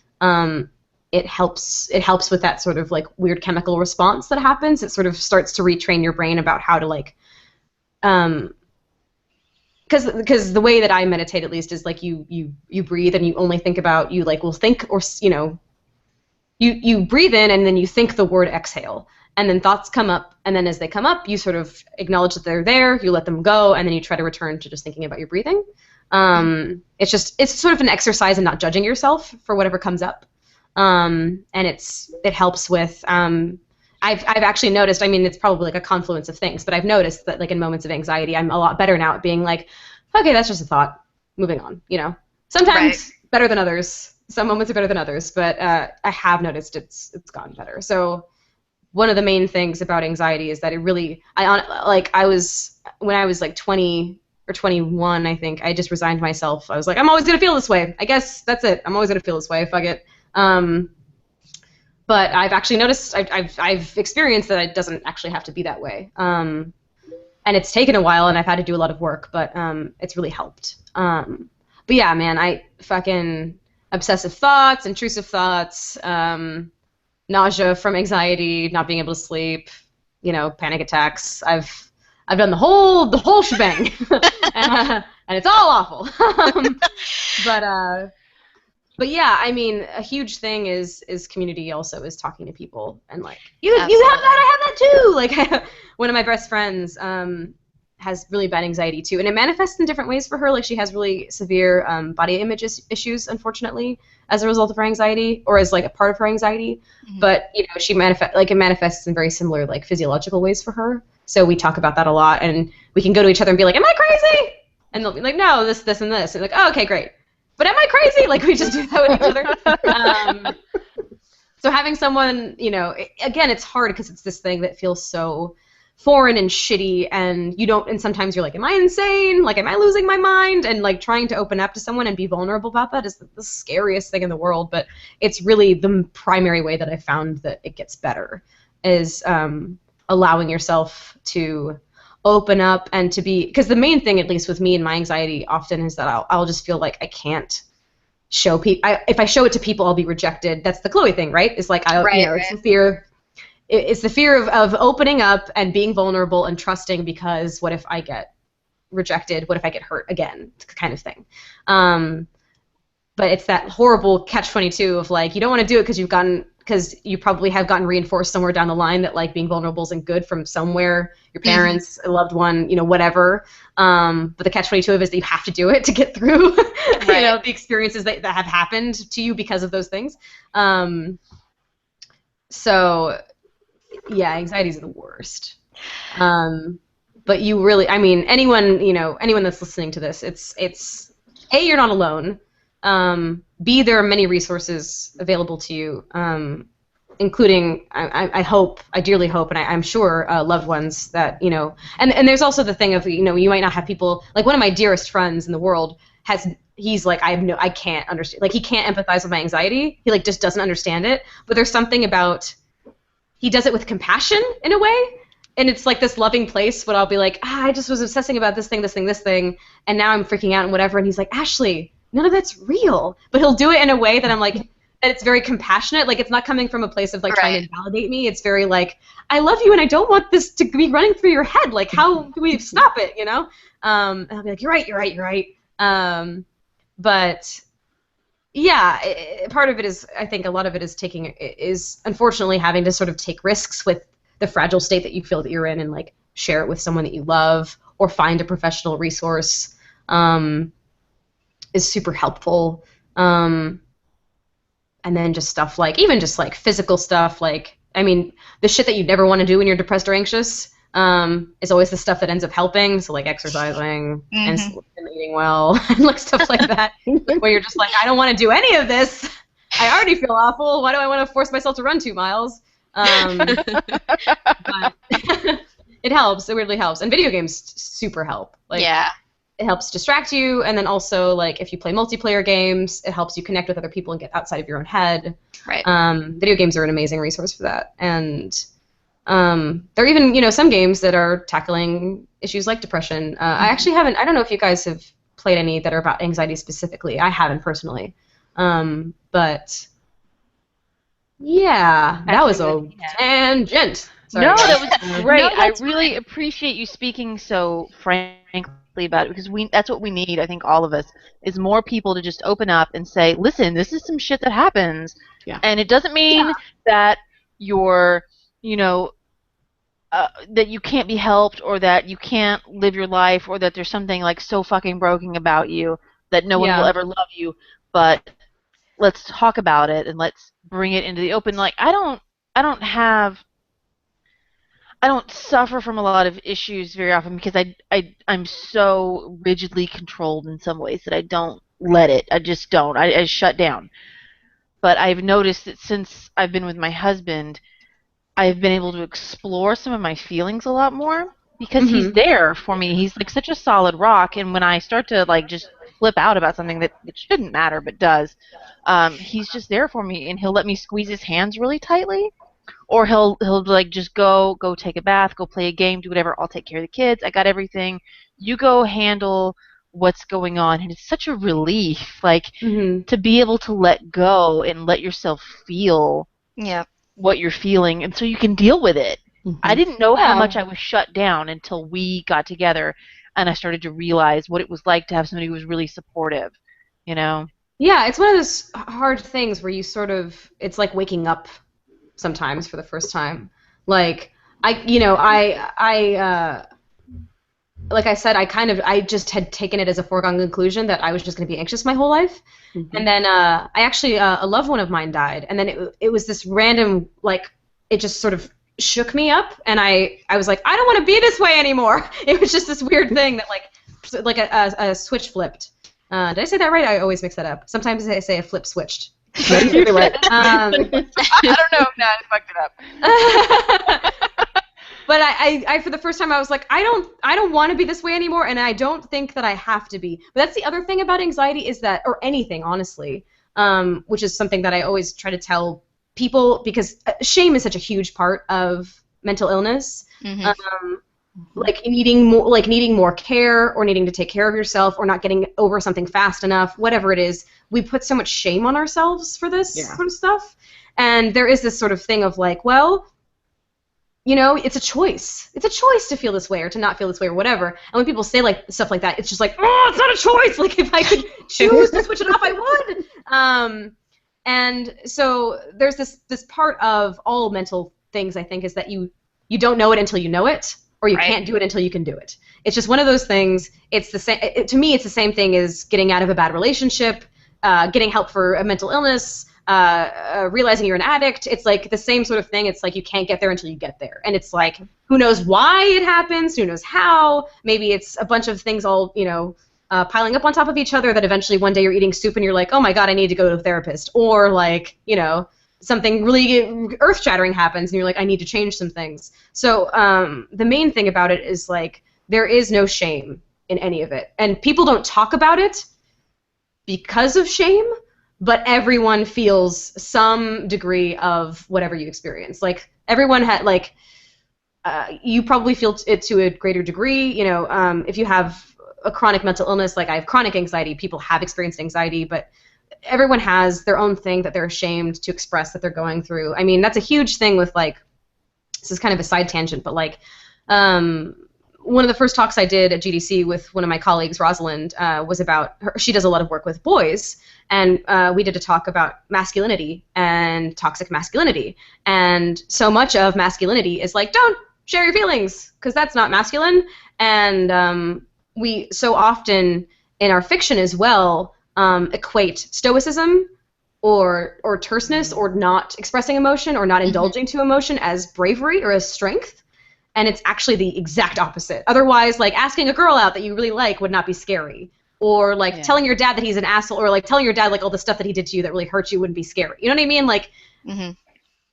it helps with that sort of like weird chemical response that happens. It sort of starts to retrain your brain about how to like, because the way that I meditate, at least, is like you breathe and you only think about, you like will think, or you breathe in and then you think the word exhale, and then thoughts come up, and then as they come up, you sort of acknowledge that they're there, you let them go, and then you try to return to just thinking about your breathing. It's sort of an exercise in not judging yourself for whatever comes up. And it helps with, I've actually noticed, I mean, it's probably like a confluence of things, but I've noticed that like in moments of anxiety, I'm a lot better now at being like, okay, that's just a thought, moving on, Sometimes better than others. Some moments are better than others, but I have noticed it's gotten better. So one of the main things about anxiety is that it really, when I was like 20 or 21, I think, I just resigned myself. I was like, I'm always going to feel this way. I guess that's it. I'm always going to feel this way. Fuck it. But I've actually noticed, I've experienced that it doesn't actually have to be that way. And it's taken a while, and I've had to do a lot of work, but it's really helped. But yeah, man, I fucking obsessive thoughts, intrusive thoughts, nausea from anxiety, not being able to sleep, panic attacks. I've done the whole shebang, and it's all awful. But yeah, I mean, a huge thing is community. Also, is talking to people, and like you have that, I have that too. Like one of my best friends has really bad anxiety too, and it manifests in different ways for her. Like, she has really severe body image issues, unfortunately, as a result of her anxiety, or as like a part of her anxiety. But it manifests in very similar like physiological ways for her. So we talk about that a lot, and we can go to each other and be like, "Am I crazy?" And they'll be like, "No, this, and this." And like, "Oh, okay, great." But am I crazy? Like, we just do that with each other. So having someone, again, it's hard because it's this thing that feels so foreign and shitty, and sometimes you're like, am I insane? Like, am I losing my mind? And like trying to open up to someone and be vulnerable about that is the scariest thing in the world. But it's really the primary way that I found that it gets better is allowing yourself to open up and to be, because the main thing, at least with me and my anxiety often, is that I'll just feel like I can't show people. If I show it to people, I'll be rejected. That's the Chloe thing, right? It's like it's the fear. It's the fear of opening up and being vulnerable and trusting, because what if I get rejected? What if I get hurt again? Kind of thing. But it's that horrible catch-22 of like, you don't want to do it because you probably have gotten reinforced somewhere down the line that like being vulnerable isn't good from somewhere, your parents, a loved one, what but the catch-22 of it is that you have to do it to get through the experiences that have happened to you because of those things. So yeah, anxiety is the worst. But you really, I mean, anyone that's listening to this, it's A, you're not alone. B, there are many resources available to you, including, I dearly hope, and I'm sure loved ones that, and there's also the thing of, you might not have people, like one of my dearest friends in the world he's like, I can't understand, like he can't empathize with my anxiety, he like just doesn't understand it, but there's something about, he does it with compassion in a way. and it's like this loving place, but I'll be like, I just was obsessing about this thing, and now I'm freaking out and whatever, and he's like, Ashley, none of that's real. But he'll do it in a way that I'm like, that it's very compassionate. Like, it's not coming from a place of, like, trying to validate me. It's very, like, I love you and I don't want this to be running through your head. Like, how do we stop it, you know? And I'll be like, you're right. But, yeah, part of it is, I think a lot of it is unfortunately having to sort of take risks with the fragile state that you feel that you're in and, like, share it with someone that you love or find a professional resource is super helpful. And then just stuff like, even just like physical stuff, like, I mean, the shit that you never want to do when you're depressed or anxious is always the stuff that ends up helping. So like exercising and eating well and like stuff like that, where you're just like, I don't want to do any of this. I already feel awful. Why do I want to force myself to run 2 miles? But it helps. It weirdly helps. And video games super help. Like, yeah. It helps distract you, and then also, like, if you play multiplayer games, it helps you connect with other people and get outside of your own head. Right. Video games are an amazing resource for that. And there are even, you know, some games that are tackling issues like depression. I actually haven't, I don't know if you guys have played any that are about anxiety specifically. I haven't personally. But, yeah, that was a tangent. Sorry, no, guys. that was great. I really appreciate you speaking so frankly about it, because that's what we need, I think, all of us, is more people to just open up and say, listen, this is some shit that happens. Yeah. And it doesn't mean that you're, you know, that you can't be helped, or that you can't live your life, or that there's something like so fucking broken about you that no one will ever love you. But let's talk about it and let's bring it into the open. Like, I don't suffer from a lot of issues very often because I'm so rigidly controlled in some ways that I don't let it. I just don't. I shut down. But I've noticed that since I've been with my husband, I've been able to explore some of my feelings a lot more because he's there for me. He's like such a solid rock, and when I start to like just flip out about something that shouldn't matter but does, he's just there for me, and he'll let me squeeze his hands really tightly. Or he'll like just go take a bath, go play a game, do whatever. I'll take care of the kids. I got everything. You go handle what's going on. And it's such a relief, like, to be able to let go and let yourself feel what you're feeling, and so you can deal with it. I didn't know how much I was shut down until we got together, and I started to realize what it was like to have somebody who was really supportive, you know? Yeah, it's one of those hard things where you sort of, it's like waking up sometimes for the first time. Like, like I said, I just had taken it as a foregone conclusion that I was just going to be anxious my whole life. And then a loved one of mine died, and then it was this random, like, it just sort of shook me up, and I was like, I don't want to be this way anymore. It was just this weird thing that like a switch flipped. Did I say that right? I always mix that up. Sometimes I say a flip switched. Right. I don't know if I fucked it up. But I for the first time I was like, I don't want to be this way anymore, and I don't think that I have to be. But that's the other thing about anxiety, is that, or anything honestly, which is something that I always try to tell people, because shame is such a huge part of mental illness. Like needing more care, or needing to take care of yourself, or not getting over something fast enough, whatever it is, we put so much shame on ourselves for this sort of stuff. And there is this sort of thing of like, well, you know, it's a choice. It's a choice to feel this way or to not feel this way or whatever. And when people say like stuff like that, it's just like, oh, it's not a choice. Like, if I could choose to switch it off, I would. And so there's this part of all mental things, I think, is that you don't know it until you know it, or you can't do it until you can do it. It's just one of those things. It's the same. To me, it's the same thing as getting out of a bad relationship, getting help for a mental illness, realizing you're an addict. It's like the same sort of thing. It's like you can't get there until you get there. And it's like, who knows why it happens? Who knows how? Maybe it's a bunch of things all, you know, piling up on top of each other that eventually one day you're eating soup and you're like, oh my God, I need to go to a therapist. Or like, you know, something really earth-shattering happens and you're like, I need to change some things. So the main thing about it is like, there is no shame in any of it. And people don't talk about it because of shame, but everyone feels some degree of whatever you experience. Like, everyone had, like, you probably feel it to a greater degree. You know, if you have a chronic mental illness, like I have chronic anxiety, people have experienced anxiety, but everyone has their own thing that they're ashamed to express that they're going through. I mean, that's a huge thing with, like, this is kind of a side tangent, but like, one of the first talks I did at GDC with one of my colleagues, Rosalind, was about she does a lot of work with boys, and we did a talk about masculinity and toxic masculinity. And so much of masculinity is like, don't share your feelings, because that's not masculine. And we so often in our fiction as well equate stoicism or terseness or not expressing emotion or not indulging to emotion as bravery or as strength. And it's actually the exact opposite. Otherwise, like, asking a girl out that you really like would not be scary. Or, like, telling your dad that he's an asshole, or, like, telling your dad, like, all the stuff that he did to you that really hurt you wouldn't be scary. You know what I mean? Like,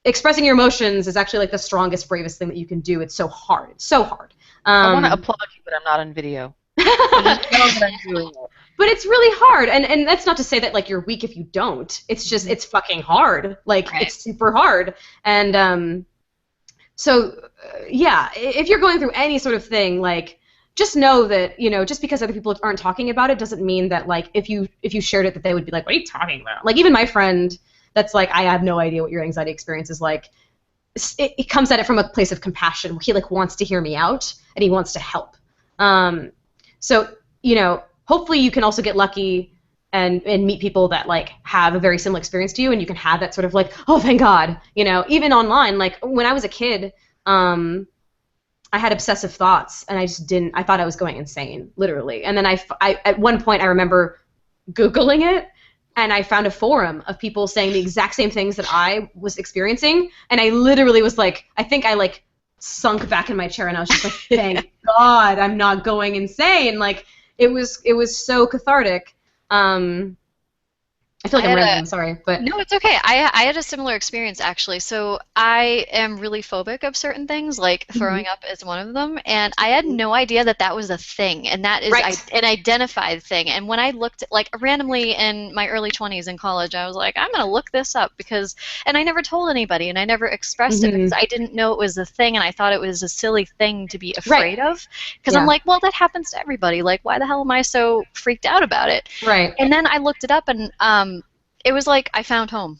expressing your emotions is actually, like, the strongest, bravest thing that you can do. It's so hard. It's so hard. I want to applaud you, but I'm not on video. So just know that I'm doing it. But it's really hard, and that's not to say that, like, you're weak if you don't. It's just, it's fucking hard. Like, it's super hard. And, so, yeah, if you're going through any sort of thing, like, just know that, you know, just because other people aren't talking about it doesn't mean that, like, if you shared it, that they would be like, what are you talking about? Like, even my friend that's like, I have no idea what your anxiety experience is like, it comes at it from a place of compassion where he, like, wants to hear me out, and he wants to help. So, you know, hopefully you can also get lucky and meet people that, like, have a very similar experience to you, and you can have that sort of, like, oh, thank God, you know, even online. Like, when I was a kid, I had obsessive thoughts, and I thought I was going insane, literally. And then I at one point, I remember Googling it, and I found a forum of people saying the exact same things that I was experiencing, and I literally was like, I think I, like, sunk back in my chair, and I was just like, thank God I'm not going insane. Like, it was so cathartic. I feel like I'm rambling, sorry, but no, it's okay. I had a similar experience, actually. So I am really phobic of certain things, like throwing up is one of them, and I had no idea that that was a thing, and that is an identified thing. And when I looked at, like, randomly in my early 20s in college, I was like, I'm going to look this up, and I never told anybody, and I never expressed it because I didn't know it was a thing, and I thought it was a silly thing to be afraid of, because I'm like, well, that happens to everybody. Like, why the hell am I so freaked out about it? Right. And then I looked it up, and it was like I found home.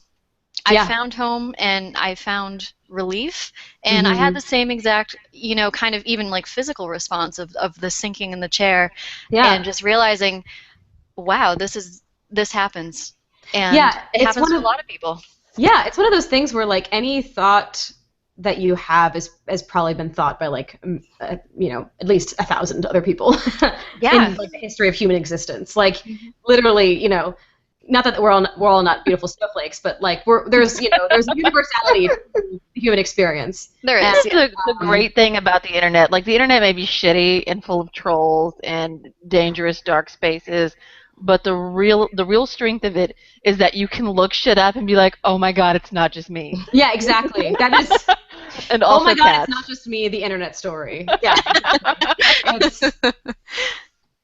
Yeah. I found home, and I found relief, and I had the same exact, you know, kind of even, like, physical response of the sinking in the chair, and just realizing, wow, this happens, and it happens to a lot of people. Yeah, it's one of those things where, like, any thought that you have has probably been thought by, like, you know, at least 1,000 other people in, like, the history of human existence. Like, literally, you know. Not that we're all not beautiful snowflakes, but, like, there's a universality to the human experience. There is. That's the great thing about the internet. Like, the internet may be shitty and full of trolls and dangerous dark spaces, but the real strength of it is that you can look shit up and be like, oh my God, it's not just me. Yeah, exactly. That is. And also, oh my God, cats. it's not just me. The internet story. Yeah.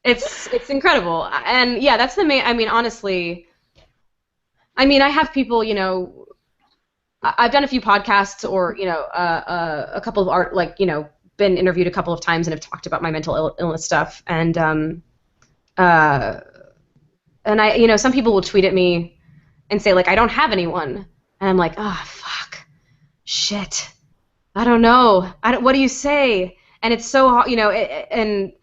It's incredible, and yeah, that's the main. I mean, honestly. I mean, I have people, you know, I've done a few podcasts or, you know, a couple of been interviewed a couple of times and have talked about my mental illness stuff. And I, you know, some people will tweet at me and say, like, I don't have anyone. And I'm like, oh, fuck, shit, I don't know. What do you say? And it's so hard, you know, and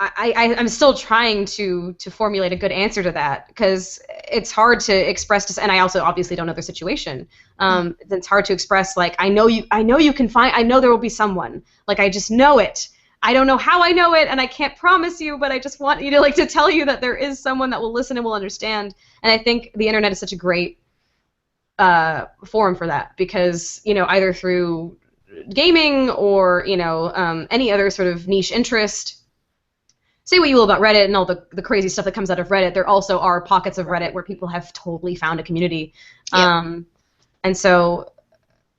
I'm still trying to formulate a good answer to that, because it's hard to express, and I also obviously don't know their situation. It's hard to express, like, I know you can find, I know there will be someone, like, I just know it. I don't know how I know it, and I can't promise you, but I just want you to, like, to tell you that there is someone that will listen and will understand. And I think the internet is such a great forum for that, because, you know, either through gaming or, you know, any other sort of niche interest. Say what you will about Reddit and all the crazy stuff that comes out of Reddit, there also are pockets of Reddit where people have totally found a community. Yep. And so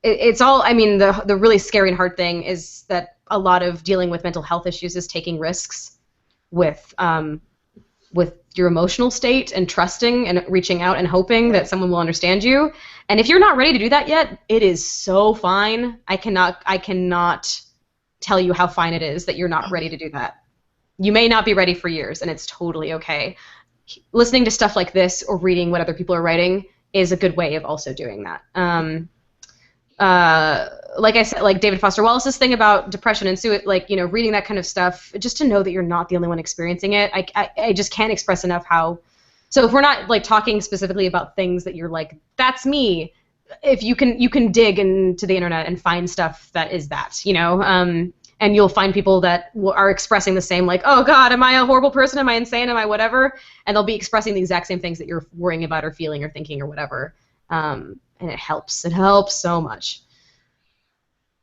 it's all, I mean, the really scary and hard thing is that a lot of dealing with mental health issues is taking risks with with your emotional state and trusting and reaching out and hoping that someone will understand you. And if you're not ready to do that yet, it is so fine. I cannot tell you how fine it is that you're not ready to do that. You may not be ready for years, and it's totally okay. Listening to stuff like this or reading what other people are writing is a good way of also doing that. Like I said, like David Foster Wallace's thing about depression and suicide, like, you know, reading that kind of stuff, just to know that you're not the only one experiencing it. I just can't express enough how. So if we're not like talking specifically about things that you're like, that's me. If you can dig into the internet and find stuff that is that, you know, and you'll find people that are expressing the same, like, oh God, am I a horrible person? Am I insane? Am I whatever? And they'll be expressing the exact same things that you're worrying about or feeling or thinking or whatever. And it helps. It helps so much.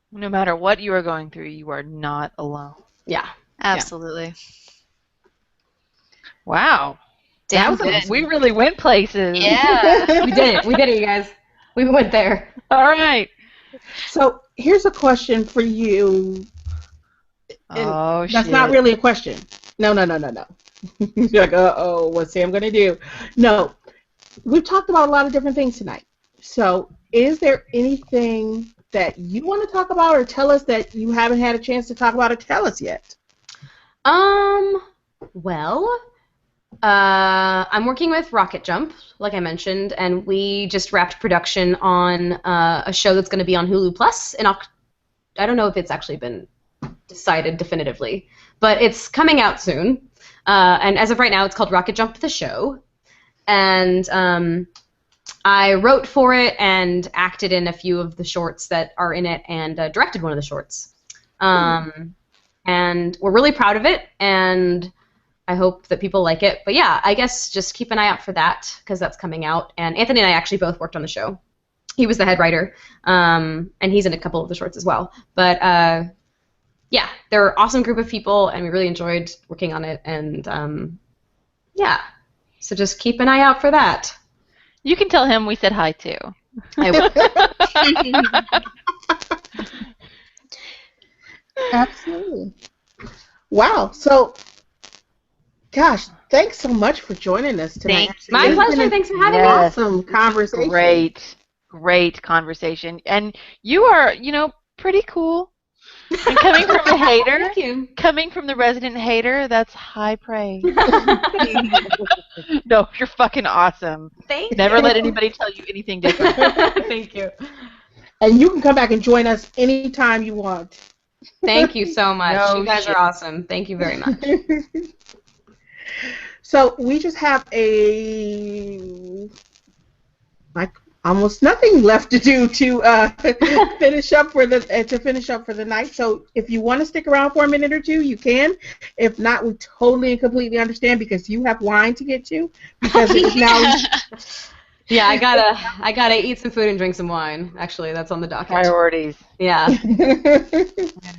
No matter what you are going through, you are not alone. Yeah. Absolutely. Wow. Damn That was good. we really went places. Yeah. We did it. We did it, you guys. We went there. All right. So here's a question for you. Oh, That's shit. not really a question. No. You're like, uh-oh, what's Sam going to do? No. We've talked about a lot of different things tonight. So is there anything that you want to talk about or tell us that you haven't had a chance to talk about or tell us yet? Well, I'm working with Rocket Jump, like I mentioned, and we just wrapped production on a show that's going to be on Hulu Plus. I don't know if it's actually been decided definitively, but it's coming out soon. And as of right now, it's called Rocket Jump the Show. And I wrote for it and acted in a few of the shorts that are in it and directed one of the shorts. And we're really proud of it, and I hope that people like it. But yeah, I guess just keep an eye out for that, because that's coming out. And Anthony and I actually both worked on the show. He was the head writer, and he's in a couple of the shorts as well. But yeah, they're an awesome group of people, and we really enjoyed working on it. And yeah, so just keep an eye out for that. You can tell him we said hi too. I will. Absolutely. Wow. So, gosh, thanks so much for joining us tonight. My pleasure. Thanks for having me. Awesome conversation. Great conversation. And you are, pretty cool. And coming from a hater, Thank you. coming from the resident hater, that's high praise. No, you're fucking awesome. Thank Never you. let anybody tell you anything different. Thank you. And you can come back and join us anytime you want. Thank you so much. No you guys shit. are awesome. Thank you very much. So we just have almost nothing left to do to finish up for the night. So if you want to stick around for a minute or two, you can. If not, we totally and completely understand, because you have wine to get to. Because it's now. Yeah, I gotta eat some food and drink some wine. Actually, that's on the docket. Priorities. Yeah.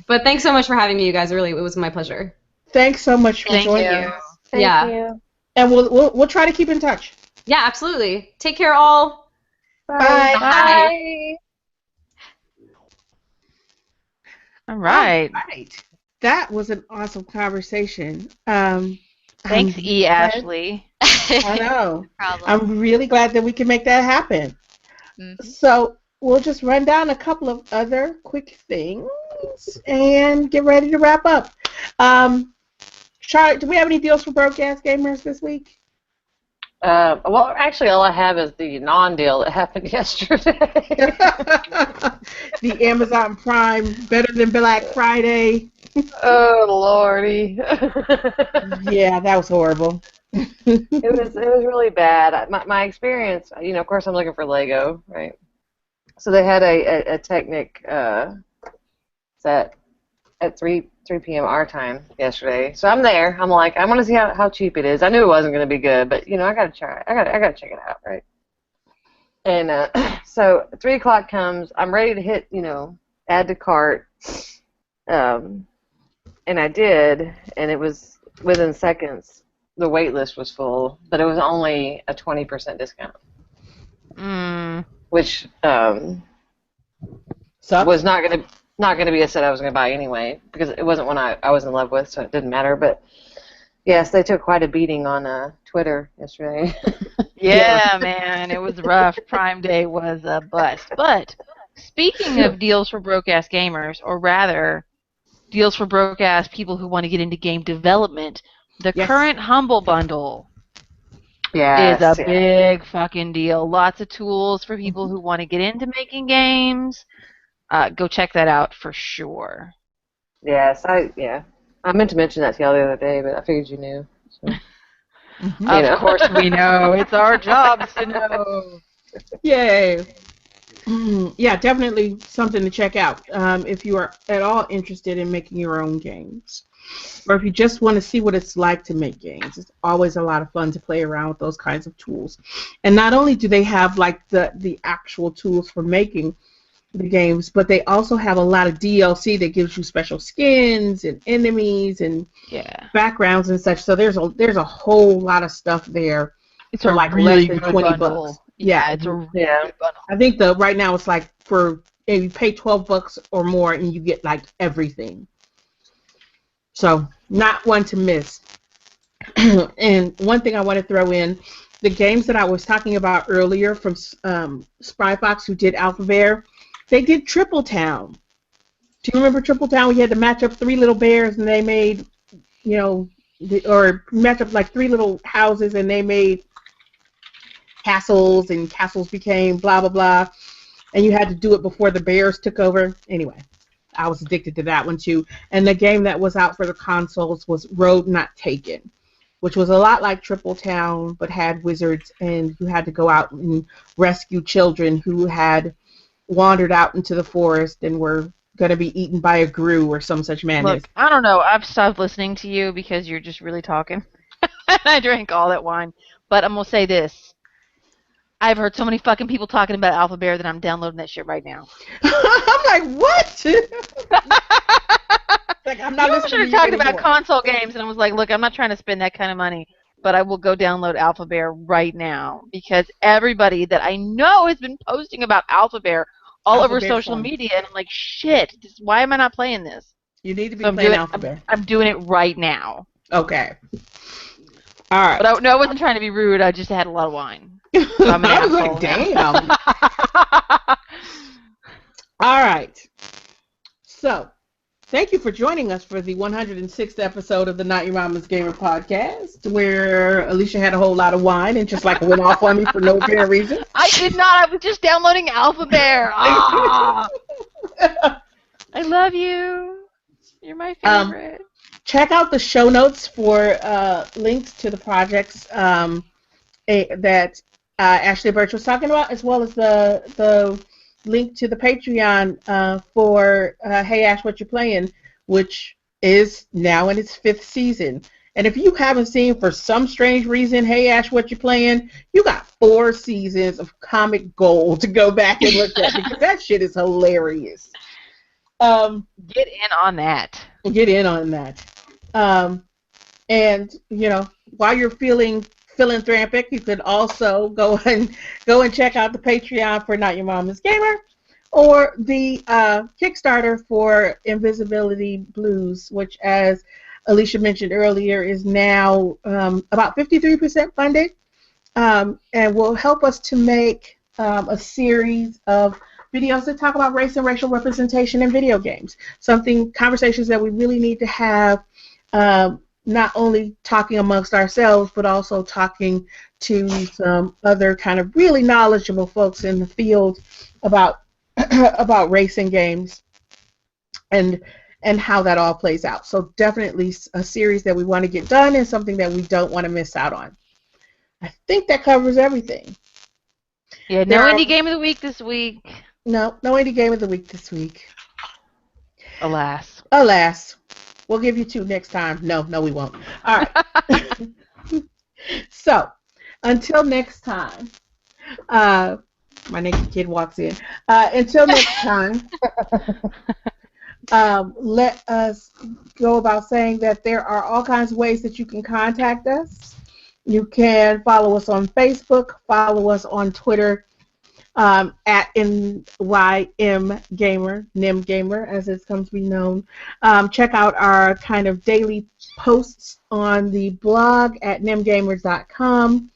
But thanks so much for having me, you guys. Really, it was my pleasure. Thanks so much for Thank joining you. us. Thank Yeah. you. And we'll try to keep in touch. Yeah, absolutely. Take care, all. Bye. Bye. All right. All right. That was an awesome conversation. Thanks, E. Ashley. I know. Problem. I'm really glad that we can make that happen. Mhm. So we'll just run down a couple of other quick things and get ready to wrap up. Charlotte, do we have any deals for broadcast gamers this week? Well, actually, all I have is the non-deal that happened yesterday. The Amazon Prime Better Than Black Friday. Oh, Lordy. Yeah, that was horrible. It was really bad. My experience, of course, I'm looking for Lego, right? So they had a Technic set at 3 p.m. our time yesterday. So I'm there. I'm like, I want to see how cheap it is. I knew it wasn't going to be good, but I gotta try. I gotta check it out, right? And so 3 o'clock comes. I'm ready to hit, add to cart. And I did, and it was within seconds. The wait list was full, but it was only a 20% discount, which was not gonna be a set I was gonna buy anyway, because it wasn't one I was in love with, so it didn't matter. But Yes, they took quite a beating on Twitter yesterday. Yeah, man, it was rough. Prime Day was a bust. But speaking of deals for broke-ass gamers, or rather, deals for broke-ass people who want to get into game development, the Yes. current Humble Bundle is a Yes, yeah. big fucking deal. Lots of tools for people who want to get into making games. Go check that out for sure. Yes, I meant to mention that to y'all the other day, but I figured you knew. So, Of course we know. It's our jobs to know. Yay. Yeah, definitely something to check out if you are at all interested in making your own games. Or if you just want to see what it's like to make games. It's always a lot of fun to play around with those kinds of tools. And not only do they have like the actual tools for making the games, but they also have a lot of DLC that gives you special skins and enemies and backgrounds and such. So there's a whole lot of stuff there. It's for a like really less than good 20 bundle. bucks. Yeah, it's a really good bundle. I think right now it's like for if you pay $12 or more and you get like everything. So not one to miss. And one thing I want to throw in, the games that I was talking about earlier from Spry Fox, who did Alpha Bear, they did Triple Town. Do you remember Triple Town? We had to match up 3 little bears, and they made, or match up like 3 little houses, and they made castles, and castles became blah, blah, blah. And you had to do it before the bears took over. Anyway, I was addicted to that one, too. And the game that was out for the consoles was Road Not Taken, which was a lot like Triple Town, but had wizards, and you had to go out and rescue children who had wandered out into the forest and were going to be eaten by a grue or some such madness. Look, I don't know. I've stopped listening to you because you're just really talking. I drank all that wine. But I'm going to say this. I've heard so many fucking people talking about Alpha Bear that I'm downloading that shit right now. I'm like, what? Like, I'm not listening to you talking anymore. about console games, and I was like, look, I'm not trying to spend that kind of money, but I will go download Alpha Bear right now because everybody that I know has been posting about Alpha Bear all over social media, and I'm like, shit, why am I not playing this? You need to be playing Alpha Bear. I'm doing it right now. Okay. All right. But I wasn't trying to be rude. I just had a lot of wine. So I'm an I was asshole like, damn. All right. So, thank you for joining us for the 106th episode of the Not Your Mama's Gamer podcast, where Alicia had a whole lot of wine and just like went off on me for no apparent reason. I did not. I was just downloading Alpha Bear. Ah. I love you. You're my favorite. Check out the show notes for links to the projects that Ashley Birch was talking about, as well as the link to the Patreon for Hey Ash, What You Playing, which is now in its 5th season. And if you haven't seen, for some strange reason, Hey Ash, What You Playing, you got 4 seasons of comic gold to go back and look at, because that shit is hilarious. Get in on that. Get in on that. And, while you're feeling philanthropic, you could also go and check out the Patreon for Not Your Mama's Gamer, or the Kickstarter for Invisibility Blues, which, as Alicia mentioned earlier, is now about 53% funded, and will help us to make a series of videos that talk about race and racial representation in video games. Conversations that we really need to have, not only talking amongst ourselves, but also talking to some other kind of really knowledgeable folks in the field about race and games and how that all plays out. So definitely a series that we want to get done and something that we don't want to miss out on. I think that covers everything. Yeah, no indie game of the week this week. No indie game of the week this week. Alas. We'll give you 2 next time. No, we won't. All right. So, until next time, my naked kid walks in. Until next time, let us go about saying that there are all kinds of ways that you can contact us. You can follow us on Facebook, follow us on Twitter, at NYM Gamer, NYM Gamer, as it's come to be known. Check out our kind of daily posts on the blog at nymgamers.com.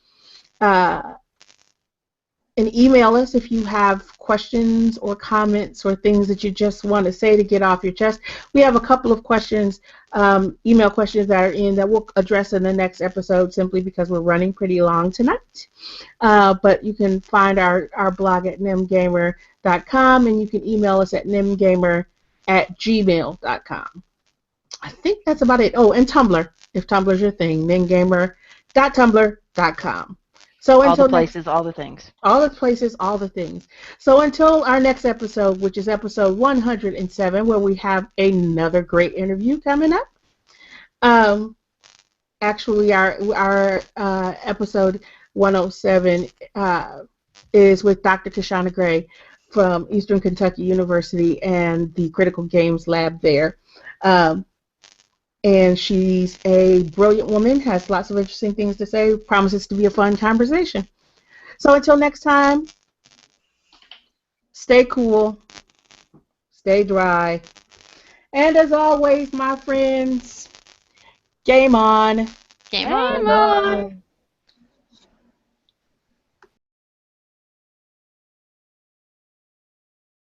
And email us if you have questions or comments or things that you just want to say to get off your chest. We have a couple of questions, email questions that are in that we'll address in the next episode simply because we're running pretty long tonight. But you can find our blog at nymgamer.com, and you can email us at nymgamer@gmail.com. I think that's about it. Oh, and Tumblr, if Tumblr's your thing, nymgamer.tumblr.com. So all until the places, all the things. All the places, all the things. So until our next episode, which is episode 107, where we have another great interview coming up. Actually, our episode 107 is with Dr. Kashana Gray from Eastern Kentucky University and the Critical Games Lab there. And she's a brilliant woman, has lots of interesting things to say, promises to be a fun conversation. So until next time, stay cool, stay dry, and as always, my friends, game on. Game Game on. on.